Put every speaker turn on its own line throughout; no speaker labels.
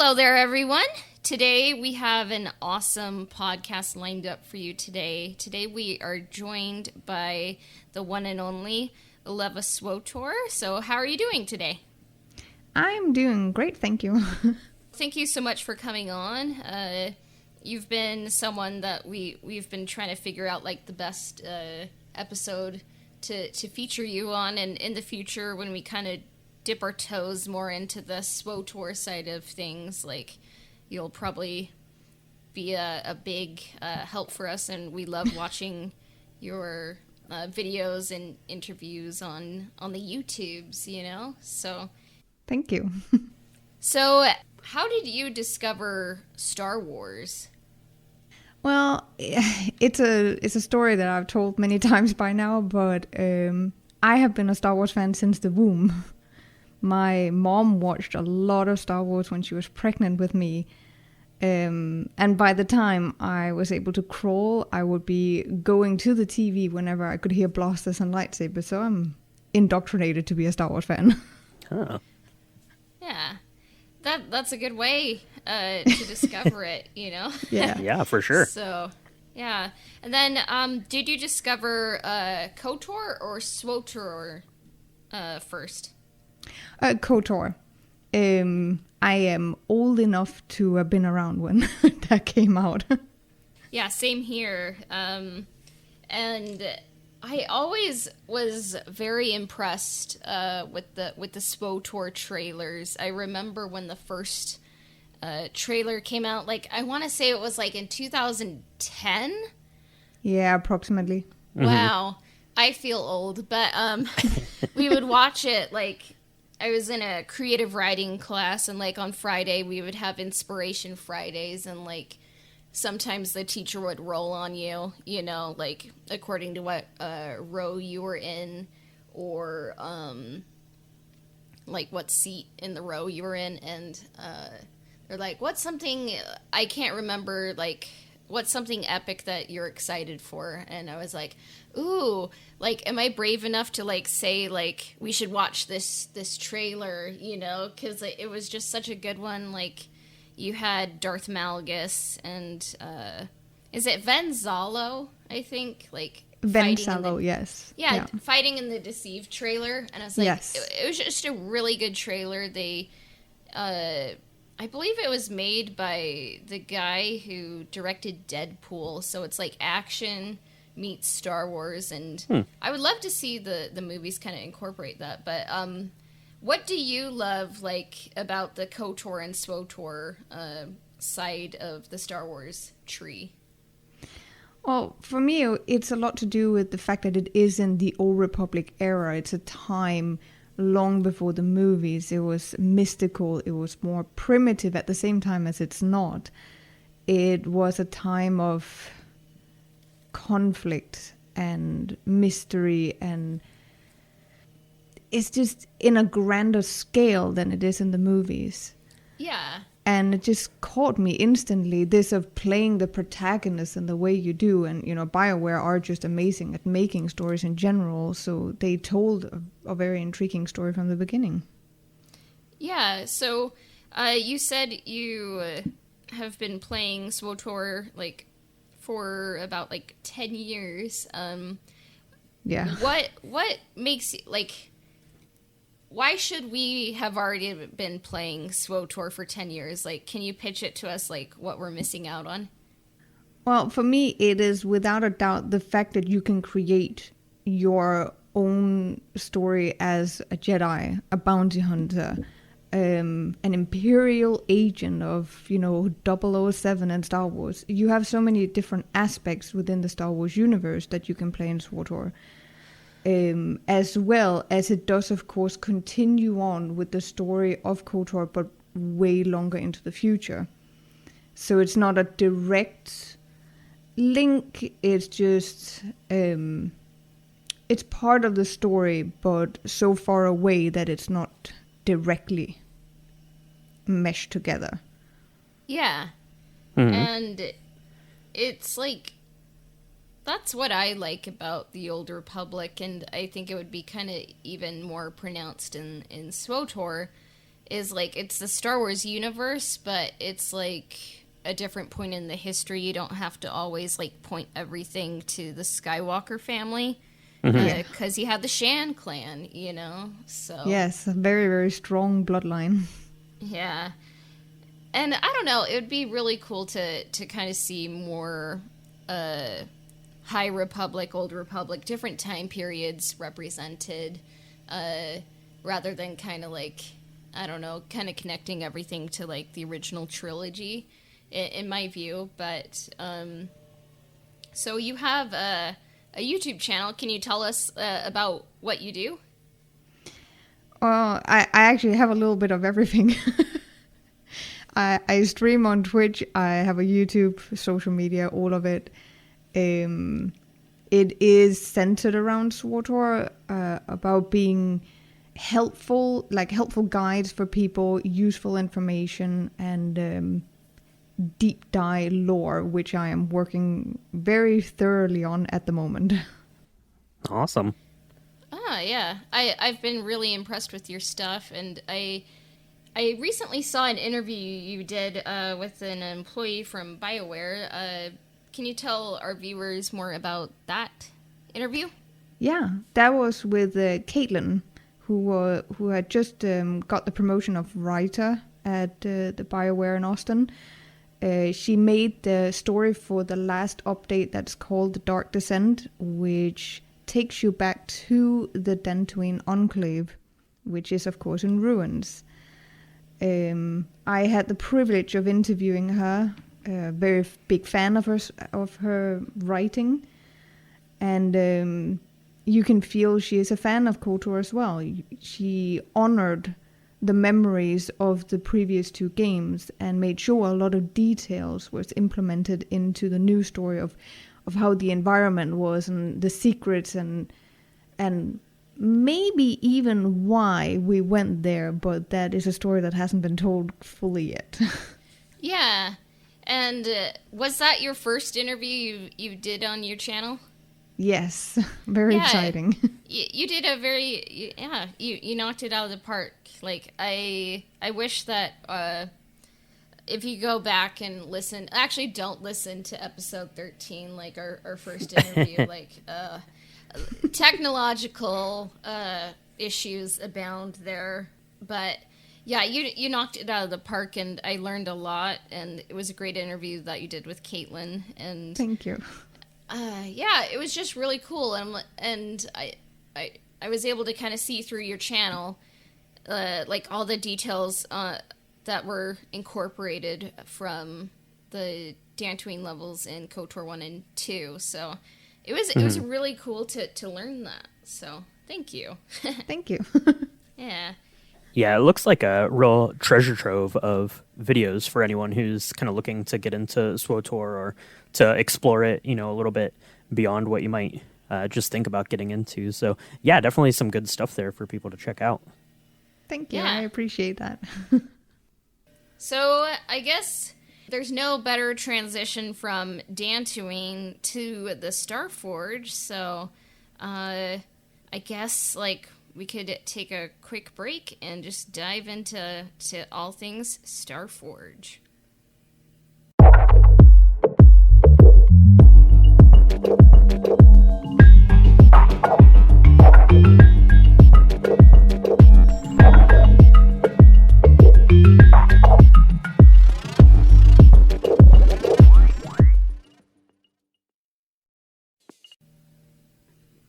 Hello there, everyone. Today we have an awesome podcast lined up for you today. Today we are joined by the one and only IllevaSWTOR. So how are you doing today?
I'm doing great, thank you.
Thank you so much for coming on. You've been someone that we've been trying to figure out like the best episode to feature you on, and in the future when we kind of dip our toes more into the SWTOR side of things, like you'll probably be a big help for us, and we love watching your videos and interviews on the YouTubes, you know? So
Thank you.
So how did you discover Star Wars?
Well, it's a story that I've told many times by now, but I have been a Star Wars fan since the womb. My mom watched a lot of Star Wars when she was pregnant with me. And by the time I was able to crawl, I would be going to the TV whenever I could hear blasters and lightsabers. So I'm indoctrinated to be a Star Wars fan.
Huh.
Yeah, that's a good way to discover it, you know?
Yeah.
Yeah, for sure.
So, yeah. And then, did you discover KOTOR or SWTOR first?
KOTOR. I am old enough to have been around when that came out.
Yeah, same here. And I always was very impressed with the SWTOR trailers. I remember when the first trailer came out, like I want to say it was like in 2010.
Yeah, approximately.
Wow, I feel old, but we would watch it. Like I was in a creative writing class, and like on Friday we would have inspiration Fridays, and like sometimes the teacher would roll on you, you know, like according to what row you were in, or like what seat in the row you were in, and they're like, what's something, I can't remember, like what's something epic that you're excited for? And I was like, ooh, like am I brave enough to like say like we should watch this trailer, you know, because it was just such a good one. Like you had Darth Malgus and is it Venzalo, I think, like
Venzalo, yes.
Yeah, fighting in the Deceived trailer, and I was like,
yes.
It was just a really good trailer. They I believe it was made by the guy who directed Deadpool, so it's like action meets Star Wars, and I would love to see the movies kind of incorporate that. But what do you love like about the KOTOR and SWTOR side of the Star Wars tree?
Well, for me, it's a lot to do with the fact that it is in the Old Republic era. It's a time long before the movies. It was mystical. It was more primitive at the same time as it's not. It was a time of conflict and mystery, and it's just in a grander scale than it is in the movies.
Yeah.
And it just caught me instantly, this of playing the protagonist in the way you do. And, you know, BioWare are just amazing at making stories in general. So they told a very intriguing story from the beginning.
Yeah, so you said you have been playing SWTOR, like, for about, like, 10 years.
Yeah.
What makes, like... Why should we have already been playing SWTOR for 10 years? Like, can you pitch it to us, like, what we're missing out on?
Well, for me, it is without a doubt the fact that you can create your own story as a Jedi, a bounty hunter, an Imperial agent of, you know, 007 and Star Wars. You have so many different aspects within the Star Wars universe that you can play in SWTOR. As well as it does, of course, continue on with the story of KOTOR, but way longer into the future. So it's not a direct link, it's just, it's part of the story, but so far away that it's not directly meshed together.
Yeah.
Mm-hmm.
And it's like, that's what I like about the Old Republic, and I think it would be kind of even more pronounced in SWTOR, is like it's the Star Wars universe, but it's like a different point in the history. You don't have to always like point everything to the Skywalker family because you have the Shan clan, you know. So
yes, a very, very strong bloodline.
Yeah. And I don't know, it would be really cool to kind of see more High Republic, Old Republic, different time periods represented, rather than kind of like, I don't know, kind of connecting everything to like the original trilogy, in my view. But so you have a YouTube channel. Can you tell us about what you do?
I actually have a little bit of everything. I stream on Twitch. I have a YouTube, social media, all of it. It is centered around SWTOR, about being helpful guides for people, useful information, and deep dive lore, which I am working very thoroughly on at the moment.
Awesome.
Yeah. I've been really impressed with your stuff, and I recently saw an interview you did with an employee from BioWare. Can you tell our viewers more about that interview? Yeah,
that was with Caitlin, who had just got the promotion of writer at the BioWare in Austin. She made the story for the last update that's called The Dark Descent, which takes you back to the Dantooine Enclave, which is, of course, in ruins. I had the privilege of interviewing her, a very big fan of her writing, and you can feel she is a fan of KOTOR as well. She honored the memories of the previous two games and made sure a lot of details was implemented into the new story of how the environment was and the secrets and maybe even why we went there, but that is a story that hasn't been told fully yet.
Yeah. And was that your first interview you did on your channel?
Yes. Very exciting.
You did a very, you knocked it out of the park. Like, I wish that if you go back and listen, actually don't listen to episode 13, like our first interview, like, technological issues abound there, but yeah, you knocked it out of the park, and I learned a lot, and it was a great interview that you did with Caitlin. And
thank you.
Yeah, it was just really cool, and I was able to kind of see through your channel, like all the details that were incorporated from the Dantooine levels in KOTOR 1 and 2. So it was really cool to learn that. So thank you.
Thank you.
Yeah.
Yeah, it looks like a real treasure trove of videos for anyone who's kind of looking to get into SWTOR or to explore it, a little bit beyond what you might just think about getting into. So yeah, definitely some good stuff there for people to check out.
Thank you. Yeah. I appreciate that.
So I guess there's no better transition from Dantooine to the Starforge. So I guess we could take a quick break and just dive into all things Starforge.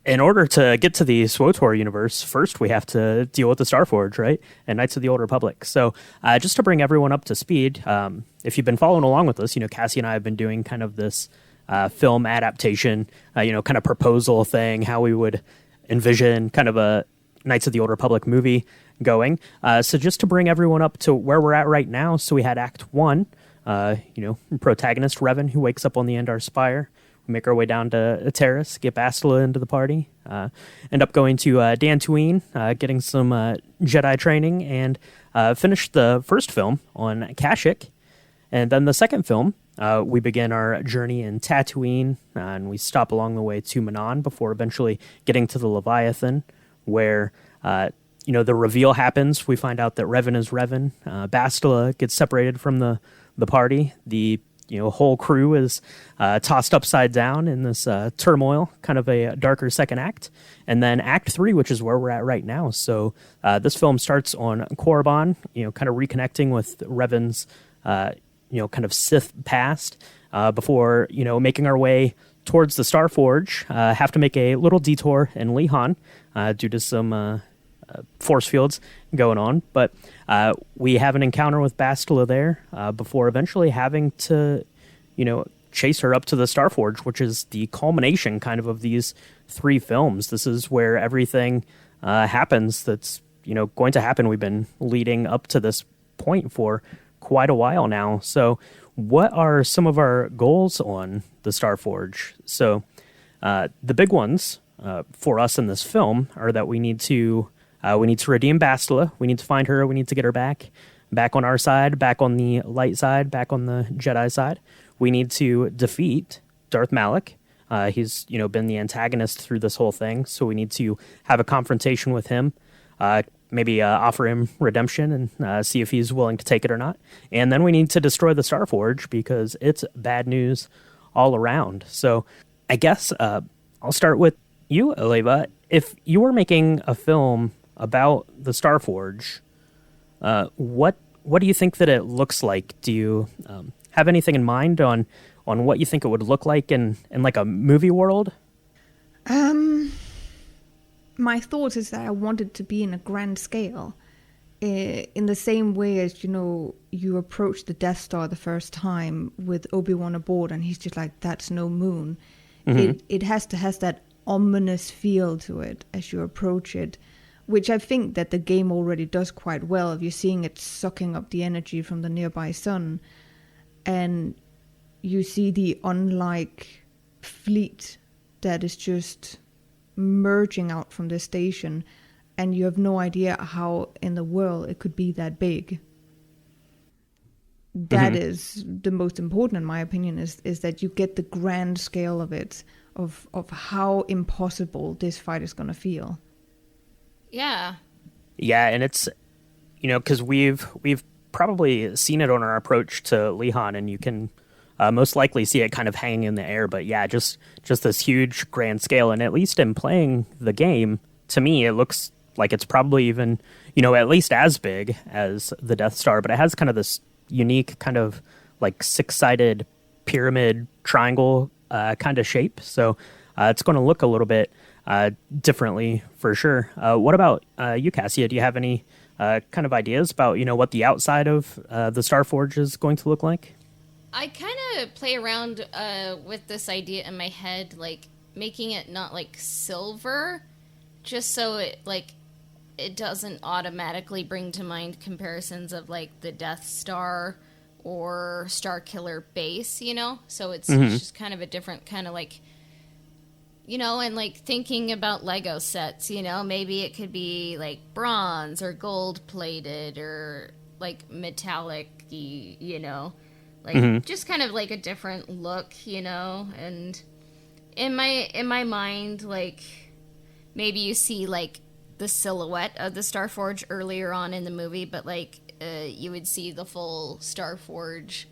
In order to get to the SWTOR universe, first we have to deal with the Starforge, right? And Knights of the Old Republic. So just to bring everyone up to speed, if you've been following along with us, Cassie and I have been doing kind of this film adaptation, kind of proposal thing, how we would envision kind of a Knights of the Old Republic movie going. So just to bring everyone up to where we're at right now, so we had Act 1, protagonist Revan, who wakes up on the Endar Spire. Make our way down to a terrace, get Bastila into the party, end up going to Dantooine, getting some Jedi training, and finish the first film on Kashyyyk. And then the second film, we begin our journey in Tatooine, and we stop along the way to Manon before eventually getting to the Leviathan, where the reveal happens. We find out that Revan is Revan. Bastila gets separated from the party. The whole crew is tossed upside down in this turmoil, kind of a darker second act. And then Act 3, which is where we're at right now. So this film starts on Korriban, kind of reconnecting with Revan's, kind of Sith past before, making our way towards the Starforge. Have to make a little detour in Lihan due to some force fields going on. But we have an encounter with Bastila there before eventually having to, chase her up to the Starforge, which is the culmination kind of these 3 films. This is where everything happens that's, going to happen. We've been leading up to this point for quite a while now. So what are some of our goals on the Starforge? So the big ones for us in this film are that we need to redeem Bastila. We need to find her. We need to get her back on our side, back on the light side, back on the Jedi side. We need to defeat Darth Malik. He's been the antagonist through this whole thing, so we need to have a confrontation with him. Maybe offer him redemption and see if he's willing to take it or not. And then we need to destroy the Starforge because it's bad news all around. So I guess I'll start with you, Illeva. If you were making a film about the Starforge, what do you think that it looks like? Do you have anything in mind on what you think it would look like in like a movie world?
My thought is that I want it to be in a grand scale, in the same way as you approach the Death Star the first time with Obi-Wan aboard, and he's just like, "That's no moon." Mm-hmm. It has that ominous feel to it as you approach it, which I think that the game already does quite well. If you're seeing it sucking up the energy from the nearby sun, and you see the unlike fleet that is just merging out from the station, and you have no idea how in the world it could be that big. That is the most important, in my opinion, is that you get the grand scale of it, of how impossible this fight is going to feel.
Yeah,
and it's because we've probably seen it on our approach to Lihan, and you can most likely see it kind of hanging in the air. But yeah, just this huge grand scale. And at least in playing the game, to me, it looks like it's probably even, at least as big as the Death Star. But it has kind of this unique kind of like 6-sided pyramid triangle kind of shape. So it's going to look a little bit differently for sure. What about you, Cassia? Do you have any kind of ideas about, what the outside of the Starforge is going to look like?
I kind of play around with this idea in my head, like making it not like silver, just so it doesn't automatically bring to mind comparisons of like the Death Star or Starkiller base, So it's just kind of a different kind of like, and like thinking about Lego sets, maybe it could be like bronze or gold plated or like metallic, like just kind of like a different look, and in my mind, like maybe you see like the silhouette of the Starforge earlier on in the movie, but like you would see the full Starforge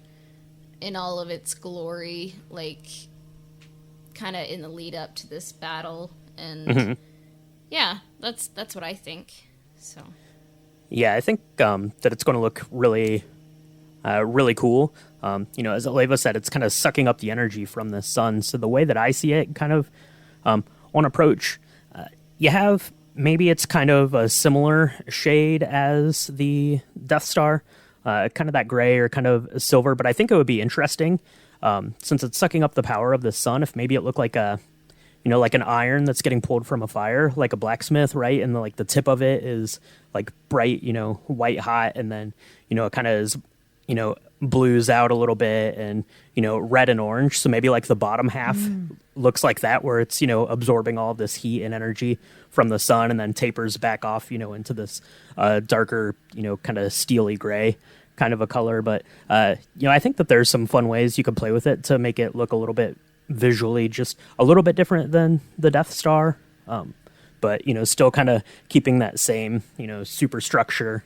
in all of its glory, like kind of in the lead up to this battle. And yeah, that's what I think. So
yeah, I think that it's going to look really really cool. As Illeva said, it's kind of sucking up the energy from the sun. So the way that I see it, kind of on approach, you have maybe it's kind of a similar shade as the Death Star, kind of that gray or kind of silver. But I think it would be interesting, since it's sucking up the power of the sun, if maybe it looked like like an iron that's getting pulled from a fire, like a blacksmith, right? And the tip of it is like bright, white hot, and then it kind of is blues out a little bit, and red and orange. So maybe like the bottom half looks like that, where it's absorbing all this heat and energy from the sun, and then tapers back off into this darker kind of steely gray kind of a color. But I think that there's some fun ways you could play with it to make it look a little bit visually just a little bit different than the Death Star. but, still kind of keeping that same, superstructure,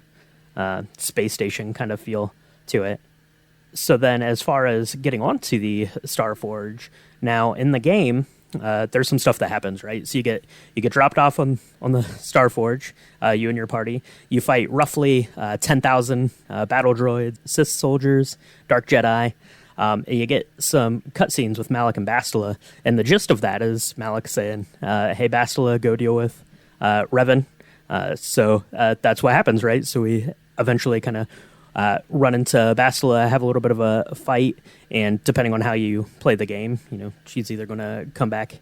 space station kind of feel to it. So then as far as getting onto the Starforge, now in the game, there's some stuff that happens, right? So you get dropped off on the Starforge, you and your party. You fight roughly 10,000 battle droids, Sith soldiers, Dark Jedi. And you get some cutscenes with Malik and Bastila, and the gist of that is Malik saying, "Hey, Bastila, go deal with Revan." So that's what happens, right? So we eventually kind of run into Bastila, have a little bit of a fight, and depending on how you play the game, she's either going to come back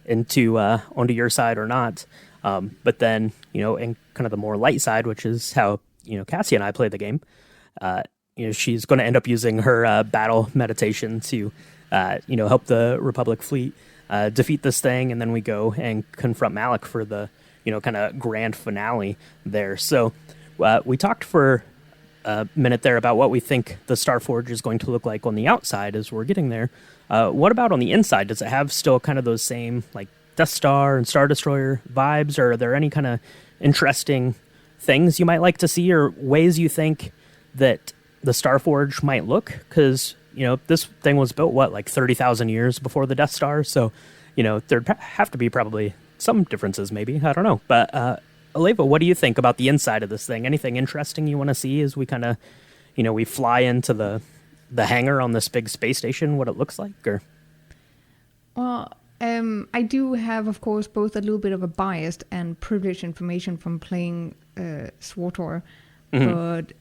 onto your side or not. But then, in kind of the more light side, which is how Cassie and I play the game, she's going to end up using her battle meditation to help the Republic fleet defeat this thing, and then we go and confront Malik for the kind of grand finale there. So we talked for a minute there about what we think the Starforge is going to look like on the outside as we're getting there. What about on the inside? Does it have still kind of those same like Death Star and Star Destroyer vibes, or are there any kind of interesting things you might like to see, or ways you think that the Starforge might look? Because this thing was built like 30,000 years before the Death Star, so there'd have to be probably some differences, maybe, I don't know. But Illeva, what do you think about the inside of this thing? Anything interesting you want to see as we kind of, we fly into the hangar on this big space station, what it looks like? Or
Well, I do have, of course, both a little bit of a biased and privileged information from playing SWTOR, but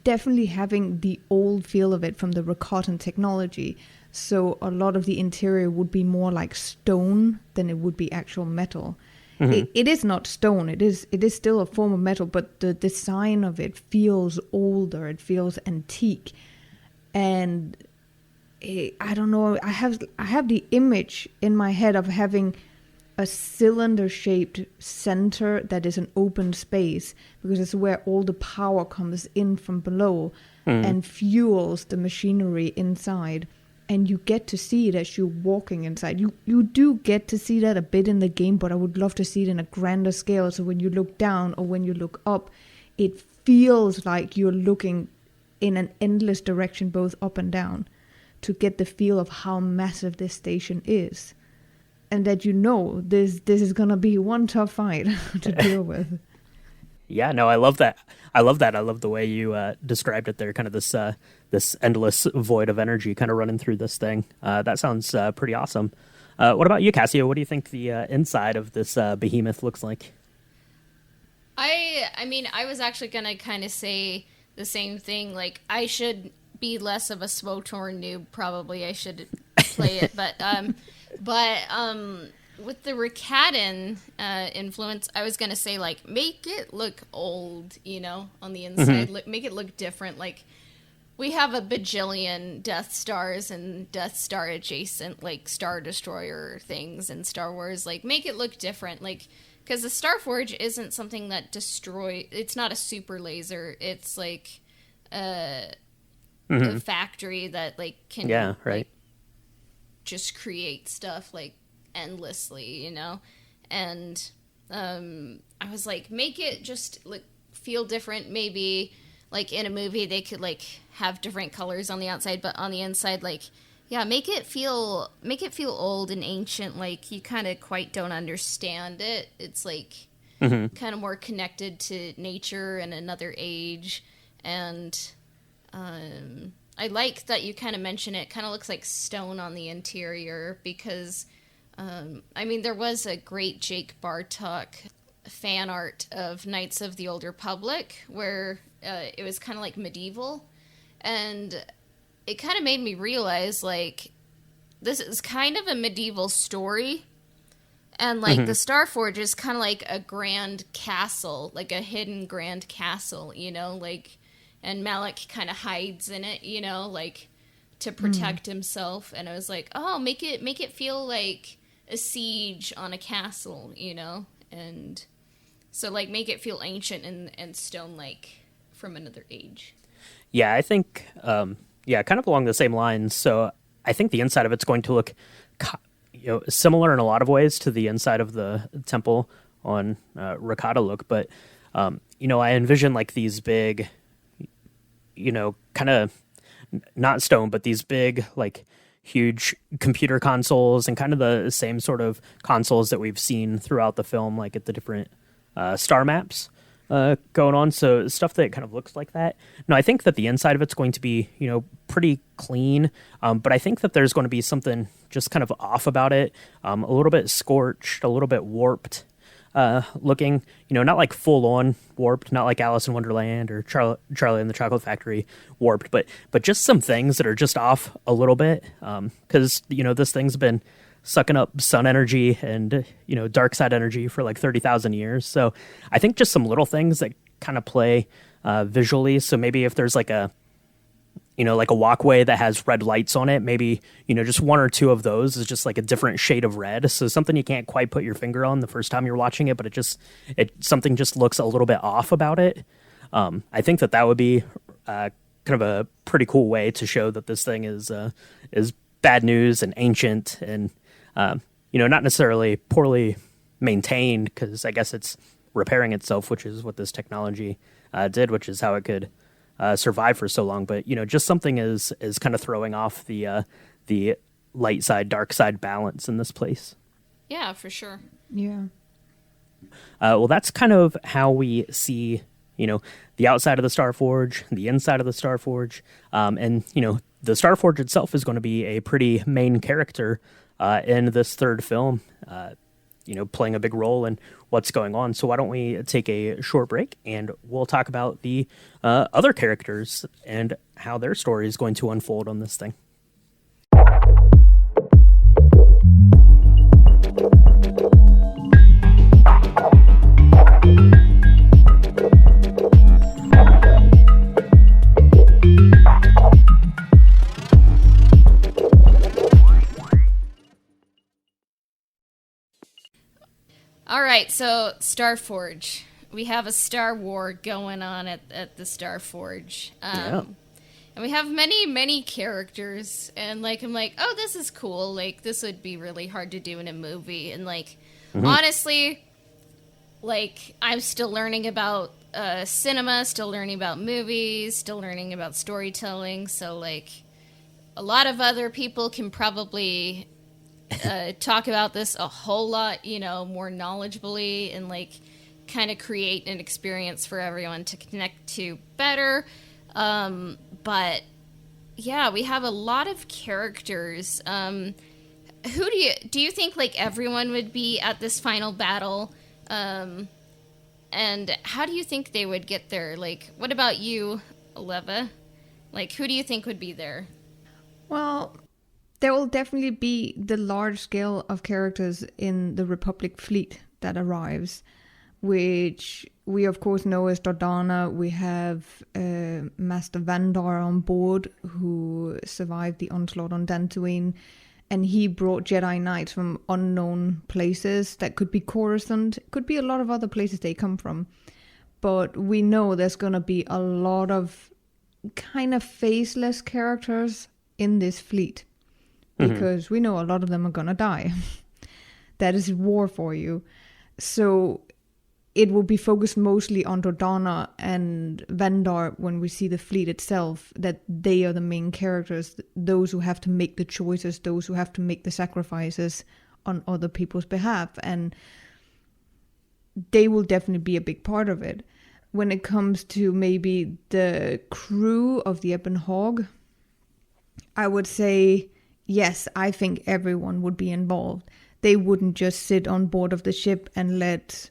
definitely having the old feel of it from the Rakatan technology. So a lot of the interior would be more like stone than it would be actual metal. It is not stone. It is still a form of metal, but the design of it feels older. It feels antique, and I don't know. I have the image in my head of having a cylinder-shaped center that is an open space, because it's where all the power comes in from below and fuels the machinery inside. And you get to see it as you're walking inside. You do get to see that a bit in the game, but I would love to see it in a grander scale. So when you look down or when you look up, it feels like you're looking in an endless direction, both up and down, to get the feel of how massive this station is. And that this is going to be one tough fight to deal with.
Yeah, no, I love that. I love the way you described it there, kind of this endless void of energy kind of running through this thing. That sounds pretty awesome. What about you, Cassia? What do you think the inside of this behemoth looks like?
I mean, I was actually going to kind of say the same thing. Like, I should be less of a SWTOR noob, probably. I should play it, but with the Rakatan influence, I was going to say, like, make it look old, on the inside. Make it look different. Like, we have a bajillion Death Stars and Death Star adjacent, like, Star Destroyer things in Star Wars. Like, make it look different. Like, because the Starforge isn't something that it's not a super laser. It's, like, a factory that, like, can...
Yeah, right.
Like, just create stuff, like, endlessly, and I was like, make it just like feel different. Maybe like in a movie they could like have different colors on the outside, but on the inside, like, yeah, make it feel old and ancient, like you kind of quite don't understand it. It's like kind of more connected to nature and another age. And I like that you kind of mention it kind of looks like stone on the interior, because I mean, there was a great Jake Bartok fan art of Knights of the Old Republic where it was kind of like medieval, and it kind of made me realize, like, this is kind of a medieval story, and, like, the Starforge is kind of like a grand castle, like a hidden grand castle, like, and Malik kind of hides in it, like, to protect himself, and I was like, oh, make it feel like a siege on a castle, and so, like, make it feel ancient and stone-like from another age.
Yeah, I think, kind of along the same lines. So I think the inside of it's going to look, similar in a lot of ways to the inside of the temple Ricotta look, but I envision like these big, kind of not stone, but these big like huge computer consoles, and kind of the same sort of consoles that we've seen throughout the film, like at the different star maps going on. So stuff that kind of looks like that. No, I think that the inside of it's going to be, pretty clean. But I think that there's going to be something just kind of off about it. A little bit scorched, a little bit warped looking, not like full on warped, not like Alice in Wonderland or Charlie and the Chocolate Factory warped, but just some things that are just off a little bit. 'Cause this thing's been sucking up sun energy and, dark side energy for like 30,000 years. So I think just some little things that kind of play visually. So maybe if there's like a walkway that has red lights on it, maybe, just one or two of those is just like a different shade of red. So something you can't quite put your finger on the first time you're watching it, but something just looks a little bit off about it. I think that would be kind of a pretty cool way to show that this thing is bad news and ancient and, not necessarily poorly maintained, because I guess it's repairing itself, which is what this technology did, which is how it could survive for so long. But just something is kind of throwing off the light side dark side balance in this place.
Yeah, for sure.
Yeah.
Well, that's kind of how we see the outside of the Starforge, the inside of the Starforge, and the Starforge itself is going to be a pretty main character in this third film, playing a big role in what's going on. So why don't we take a short break and we'll talk about the other characters and how their story is going to unfold on this thing.
All right, so Starforge. We have a Star War going on at the Starforge.
Yeah.
And we have many, many characters. And, I'm like, oh, this is cool. Like, this would be really hard to do in a movie. And, honestly, I'm still learning about cinema, still learning about movies, still learning about storytelling. So, a lot of other people can probably talk about this a whole lot, more knowledgeably and kind of create an experience for everyone to connect to better. But yeah, we have a lot of characters. Who do you think everyone would be at this final battle? And how do you think they would get there? What about you, Illeva? Who do you think would be there?
Well, there will definitely be the large scale of characters in the Republic fleet that arrives, which we of course know as Dordana. We have Master Vandar on board, who survived the onslaught on Dantooine, and he brought Jedi Knights from unknown places. That could be Coruscant, could be a lot of other places they come from. But we know there's going to be a lot of kind of faceless characters in this fleet, because we know a lot of them are going to die. That is war for you. So it will be focused mostly on Dordana and Vandar when we see the fleet itself, that they are the main characters, those who have to make the choices, those who have to make the sacrifices on other people's behalf. And they will definitely be a big part of it. When it comes to maybe the crew of the Ebon Hawk, I would say, yes, I think everyone would be involved. They wouldn't just sit on board of the ship and let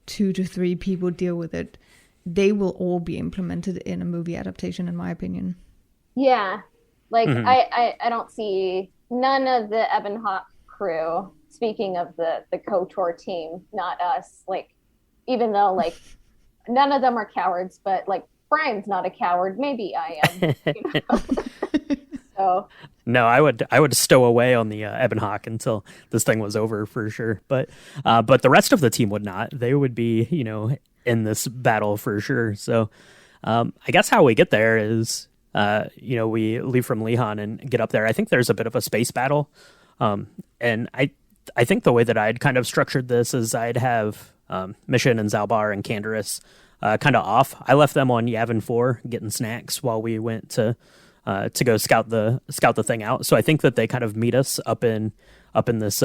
2 to 3 people deal with it. They will all be implemented in a movie adaptation, in my opinion.
Yeah. I don't see none of the Ebon Hawk crew, speaking of the KOTOR team, not us, even though none of them are cowards, but Brian's not a coward. Maybe I am. So
no, I would stow away on the Ebon Hawk until this thing was over for sure. But the rest of the team would not. They would be in this battle for sure. So I guess how we get there is we leave from Lehan and get up there. I think there's a bit of a space battle, and I think the way that I'd kind of structured this is I'd have Mission and Zalbar and Canderous kind of off. I left them on Yavin 4 getting snacks while we went to go scout the thing out. So I think that they kind of meet us up in this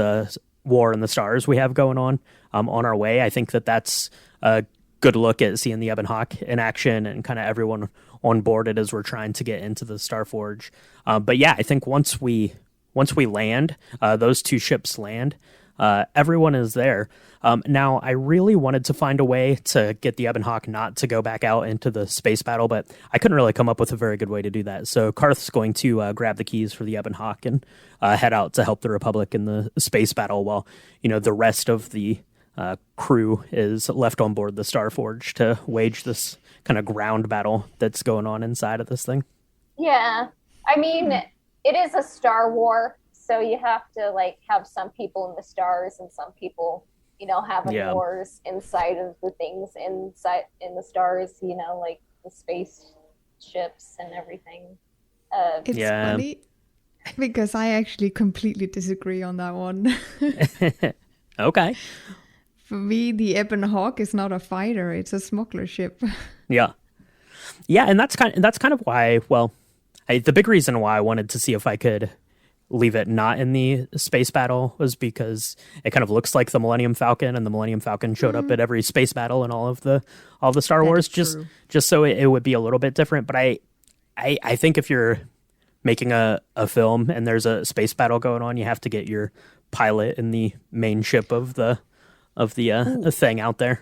War in the Stars we have going on our way. I think that that's a good look at seeing the Ebon Hawk in action and kind of everyone on board it as we're trying to get into the Starforge. But yeah, I think once we land, those two ships land, everyone is there. Now, I really wanted to find a way to get the Ebon Hawk not to go back out into the space battle, but I couldn't really come up with a very good way to do that. So Karth's going to grab the keys for the Ebon Hawk and head out to help the Republic in the space battle while, the rest of the crew is left on board the Starforge to wage this kind of ground battle that's going on inside of this thing.
Yeah. I mean, it is a star war, so you have to have some people in the stars and some people, having wars inside of the things in the stars, like the space ships and everything.
It's funny because I actually completely disagree on that one.
Okay.
For me, the Ebon Hawk is not a fighter; it's a smuggler ship.
Yeah, and that's kind of why. Well, the big reason why I wanted to see if I could leave it not in the space battle was because it kind of looks like the Millennium Falcon, and the Millennium Falcon showed up at every space battle in all the Star Wars, just so it would be a little bit different. But I think if you're making a film and there's a space battle going on, you have to get your pilot in the main ship of the thing out there.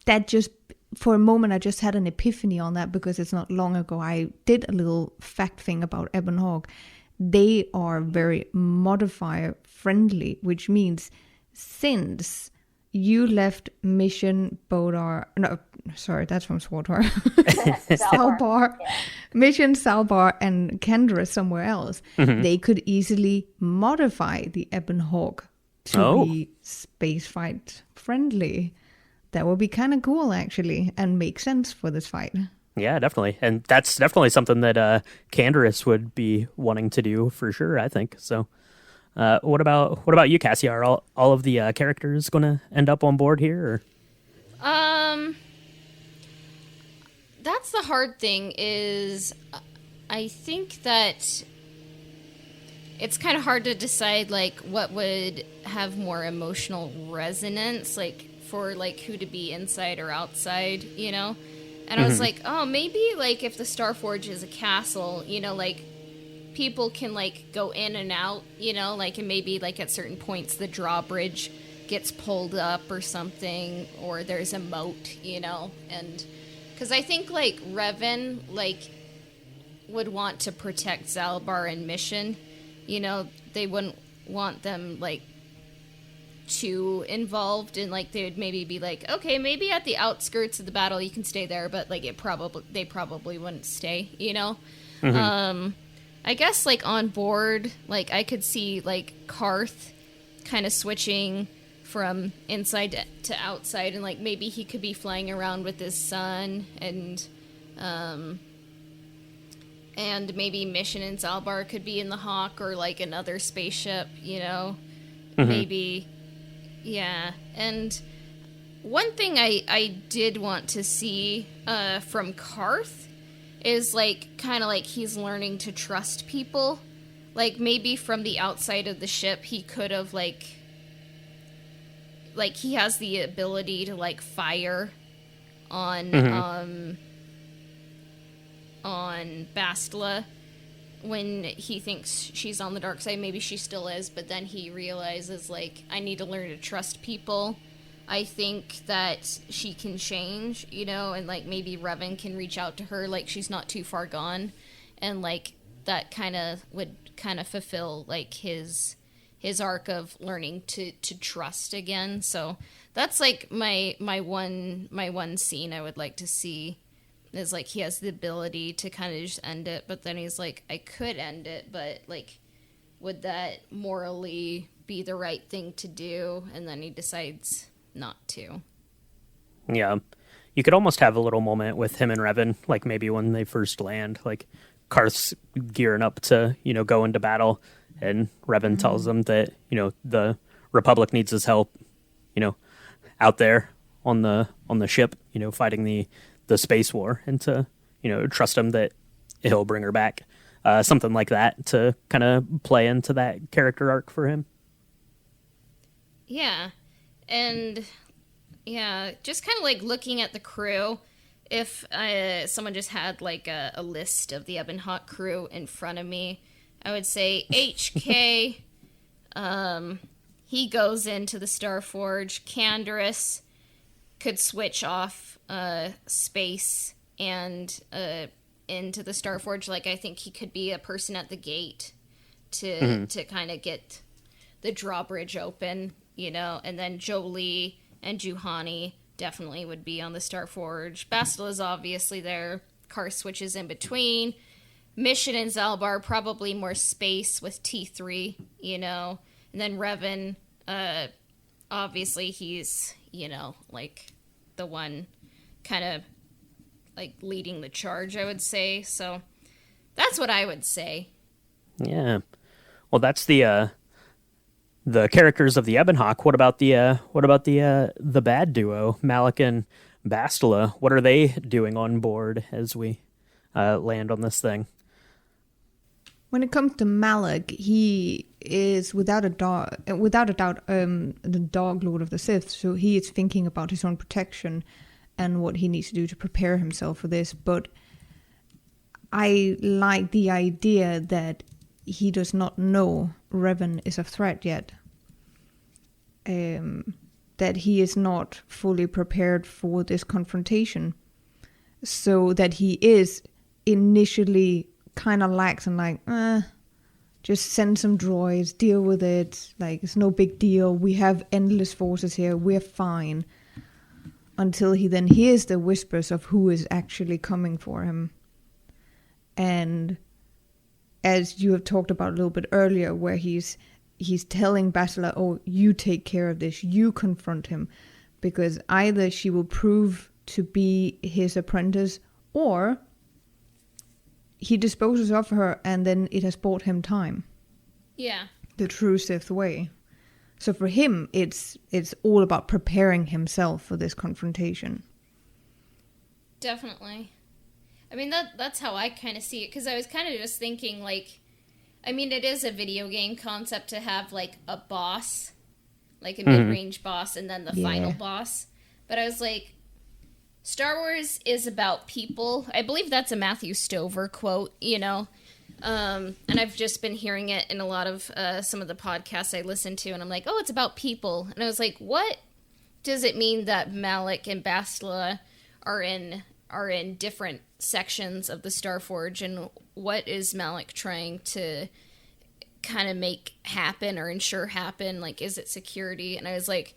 That just, for a moment, I just had an epiphany on that because it's not long ago I did a little fact thing about Ebon Hawk. They are very modifier friendly, which means since you left Mission Bodar, no, sorry, that's from SWTOR. Zalbar, Mission Zalbar and Kendra somewhere else, they could easily modify the Ebon Hawk to be spacefight friendly. That would be kind of cool, actually, and make sense for this fight.
Yeah, definitely. And that's definitely something that Canderous would be wanting to do for sure, I think. So what about you, Cassie? Are all of the characters going to end up on board here? Or?
That's the hard thing is I think that it's kind of hard to decide what would have more emotional resonance, for who to be inside or outside, And I was like, oh, maybe if the Starforge is a castle, people can go in and out, and maybe at certain points the drawbridge gets pulled up or something, or there's a moat, and because I think Revan would want to protect Zalbar and Mission, they wouldn't want them too involved, and they would maybe be okay, maybe at the outskirts of the battle you can stay there, but they probably wouldn't stay, I guess on board I could see Karth kind of switching from inside to outside, and maybe he could be flying around with his son, and maybe Mission and Zalbar could be in the Hawk or another spaceship, maybe. Yeah, and one thing I did want to see from Karth is kind of he's learning to trust people. Maybe from the outside of the ship he could have he has the ability to fire on Bastila when he thinks she's on the dark side. Maybe she still is, but then he realizes I need to learn to trust people. I think that she can change, and maybe Revan can reach out to her, she's not too far gone, and that kind of would kind of fulfill his arc of learning to trust again. So that's my one scene I would like to see. Is he has the ability to kind of just end it, but then he's I could end it, but would that morally be the right thing to do? And then he decides not to.
Yeah. You could almost have a little moment with him and Revan, maybe when they first land, Karth's gearing up to, go into battle, and Revan tells him that, the Republic needs his help, out there on the ship, fighting the space war, and to trust him that he'll bring her back. Something like that to kind of play into that character arc for him.
Yeah, and just kind of like looking at the crew. If someone just had like a list of the Ebon Hawk crew in front of me, I would say HK. He goes into the Starforge. Canderous could switch off space and into the Starforge. Like, I think he could be a person at the gate to kind of get the drawbridge open, and then Jolie and Juhani definitely would be on the Starforge. Bastila's obviously there. Car switches in between. Mission and Zalbar, probably more space with T3, and then Revan, obviously he's, like the one kind of like leading the charge, I would say. So that's what I would say.
Yeah. Well, that's the characters of the Ebon Hawk. What about the bad duo, Malik and Bastila? What are they doing on board as we land on this thing?
When it comes to Malik, he is without a doubt, the Dog Lord of the Sith. So he is thinking about his own protection and what he needs to do to prepare himself for this. But I like the idea that he does not know Revan is a threat yet. That he is not fully prepared for this confrontation. So that he is initially kind of lax and like, just send some droids, deal with it. Like, it's no big deal. We have endless forces here. We're fine. Until he then hears the whispers of who is actually coming for him. And as you have talked about a little bit earlier, where he's telling Bastila, oh, you take care of this, you confront him, because either she will prove to be his apprentice, or he disposes of her and then it has bought him time.
Yeah. The
true Sith way. So for him, it's all about preparing himself for this confrontation.
Definitely. I mean, that's how I kind of see it, because I was kind of just thinking, like, I mean, it is a video game concept to have, like, a boss, like a mid-range boss, and then the final boss. But I was like, Star Wars is about people. I believe that's a Matthew Stover quote, and I've just been hearing it in a lot of some of the podcasts I listen to, and I'm like, oh, it's about people. And I was like, what does it mean that Malik and Bastila are in different sections of the Starforge, and what is Malik trying to kind of make happen or ensure happen? Like, is it security? And I was like,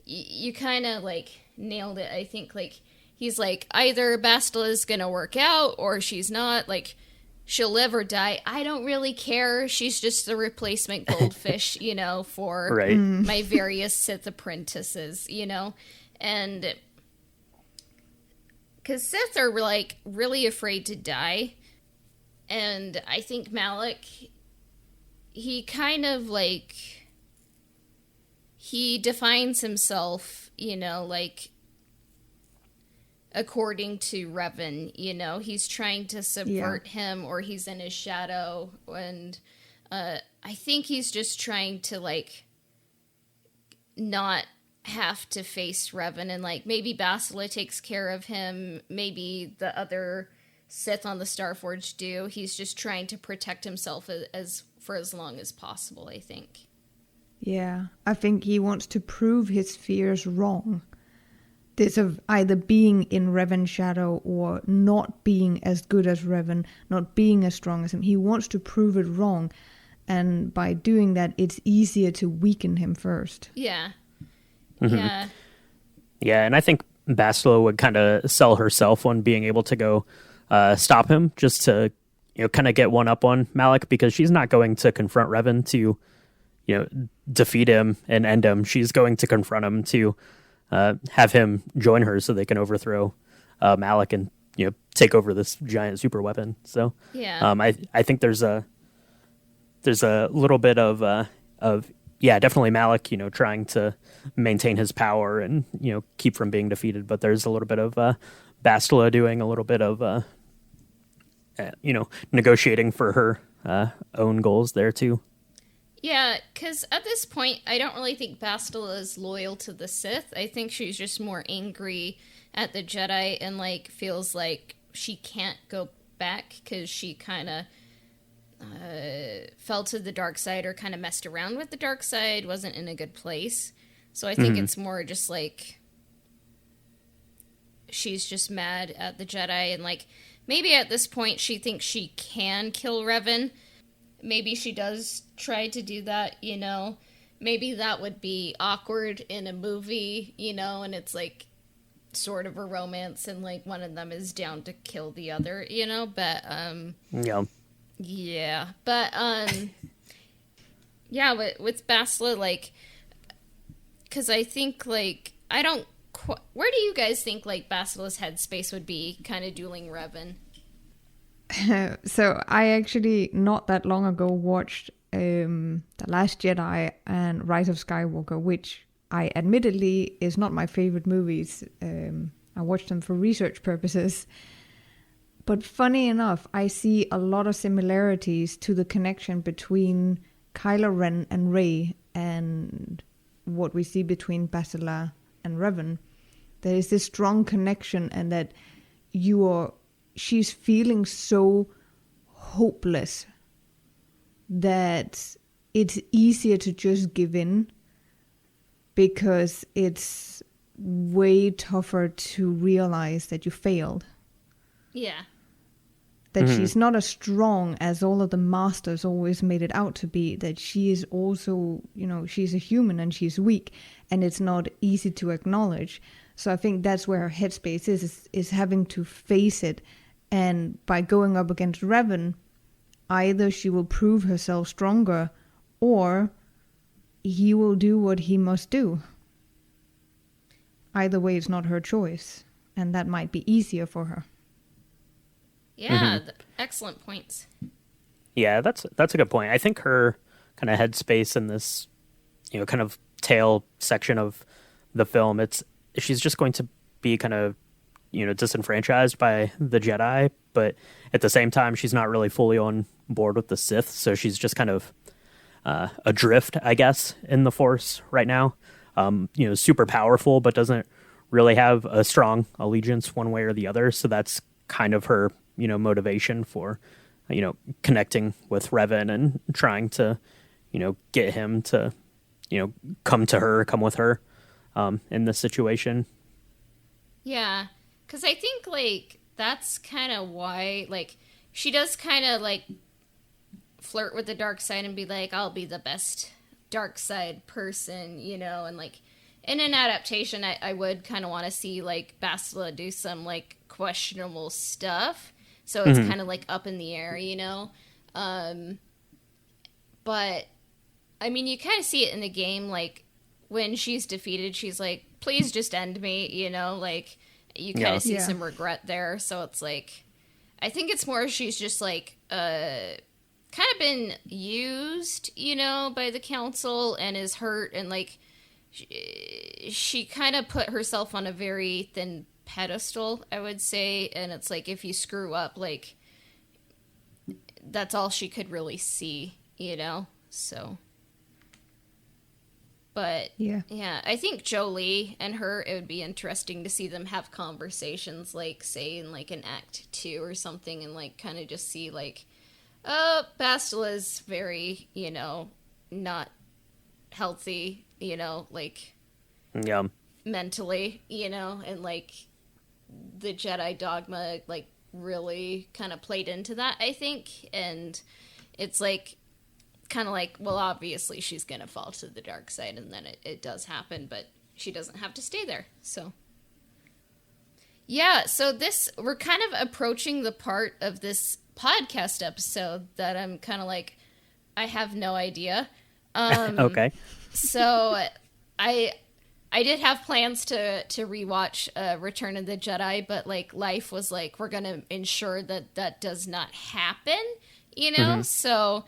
you kind of like nailed it. I think like he's like, either Bastila's gonna work out or she's not. Like, she'll live or die. I don't really care. She's just the replacement goldfish, for my various Sith apprentices, and because Sith are, like, really afraid to die. And I think Malik, he kind of, like, he defines himself, like, according to Revan, he's trying to subvert him, or he's in his shadow. And I think he's just trying to, like, not have to face Revan, and like maybe Bastila takes care of him, maybe the other Sith on the Starforge do. He's just trying to protect himself for as long as possible, I think.
Yeah, I think he wants to prove his fears wrong. This of either being in Revan's shadow or not being as good as Revan, not being as strong as him. He wants to prove it wrong, and by doing that, it's easier to weaken him first.
Yeah.
Mm-hmm.
Yeah.
Yeah, and I think Bastila would kind of sell herself on being able to go stop him, just to kind of get one up on Malik, because she's not going to confront Revan to defeat him and end him. She's going to confront him to have him join her so they can overthrow Malik and take over this giant super weapon. So
yeah,
I think there's a little bit of yeah, definitely Malik, trying to maintain his power and, keep from being defeated. But there's a little bit of Bastila doing a little bit of, negotiating for her own goals there, too.
Yeah, because at this point, I don't really think Bastila is loyal to the Sith. I think she's just more angry at the Jedi and, like, feels like she can't go back because she kind of fell to the dark side or kind of messed around with the dark side, wasn't in a good place. So I think it's more just like she's just mad at the Jedi, and like maybe at this point she thinks she can kill Revan. Maybe she does try to do that, Maybe that would be awkward in a movie, and it's like sort of a romance and like one of them is down to kill the other, but yeah, but yeah, with Bastila, like, because I think like I don't. Where do you guys think like Bastila's headspace would be, kind of dueling Revan?
So I actually not that long ago watched The Last Jedi and Rise of Skywalker, which I admittedly is not my favorite movies. I watched them for research purposes. But funny enough, I see a lot of similarities to the connection between Kylo Ren and Rey and what we see between Bastila and Revan. There is this strong connection, and that she's feeling so hopeless that it's easier to just give in because it's way tougher to realize that you failed.
Yeah.
That she's not as strong as all of the masters always made it out to be, that she is also, she's a human and she's weak, and it's not easy to acknowledge. So I think that's where her headspace is having to face it. And by going up against Revan, either she will prove herself stronger or he will do what he must do. Either way, it's not her choice, and that might be easier for her.
Yeah, excellent points.
Yeah, that's a good point. I think her kind of headspace in this, kind of tail section of the film, she's just going to be kind of, disenfranchised by the Jedi, but at the same time, she's not really fully on board with the Sith, so she's just kind of adrift, I guess, in the Force right now. Super powerful, but doesn't really have a strong allegiance one way or the other, so that's kind of her motivation for, connecting with Revan and trying to, get him to, come with her, in this situation.
Yeah, because I think, like, that's kind of why, like, she does kind of, like, flirt with the dark side and be like, I'll be the best dark side person, and, like, in an adaptation, I would kind of want to see, like, Bastila do some, like, questionable stuff. So it's kind of like up in the air, but I mean, you kind of see it in the game, like when she's defeated, she's like, please just end me, like you kind of see some regret there. So it's like, I think it's more she's just like, kind of been used, by the council and is hurt. And like, she kind of put herself on a very thin pedestal, I would say, and it's like if you screw up, like that's all she could really see, so but yeah, I think Jolie and her, it would be interesting to see them have conversations, like say in like an Act 2 or something, and like kind of just see like, Bastila's very, not healthy, like mentally, and like the Jedi dogma like really kind of played into that, I think. And it's like kind of like, well, obviously she's gonna fall to the dark side, and then it does happen, but she doesn't have to stay there. So yeah, so we're kind of approaching the part of this podcast episode that I'm kind of like, I have no idea.
Okay.
So I did have plans to rewatch Return of the Jedi, but like life was like, we're going to ensure that does not happen, So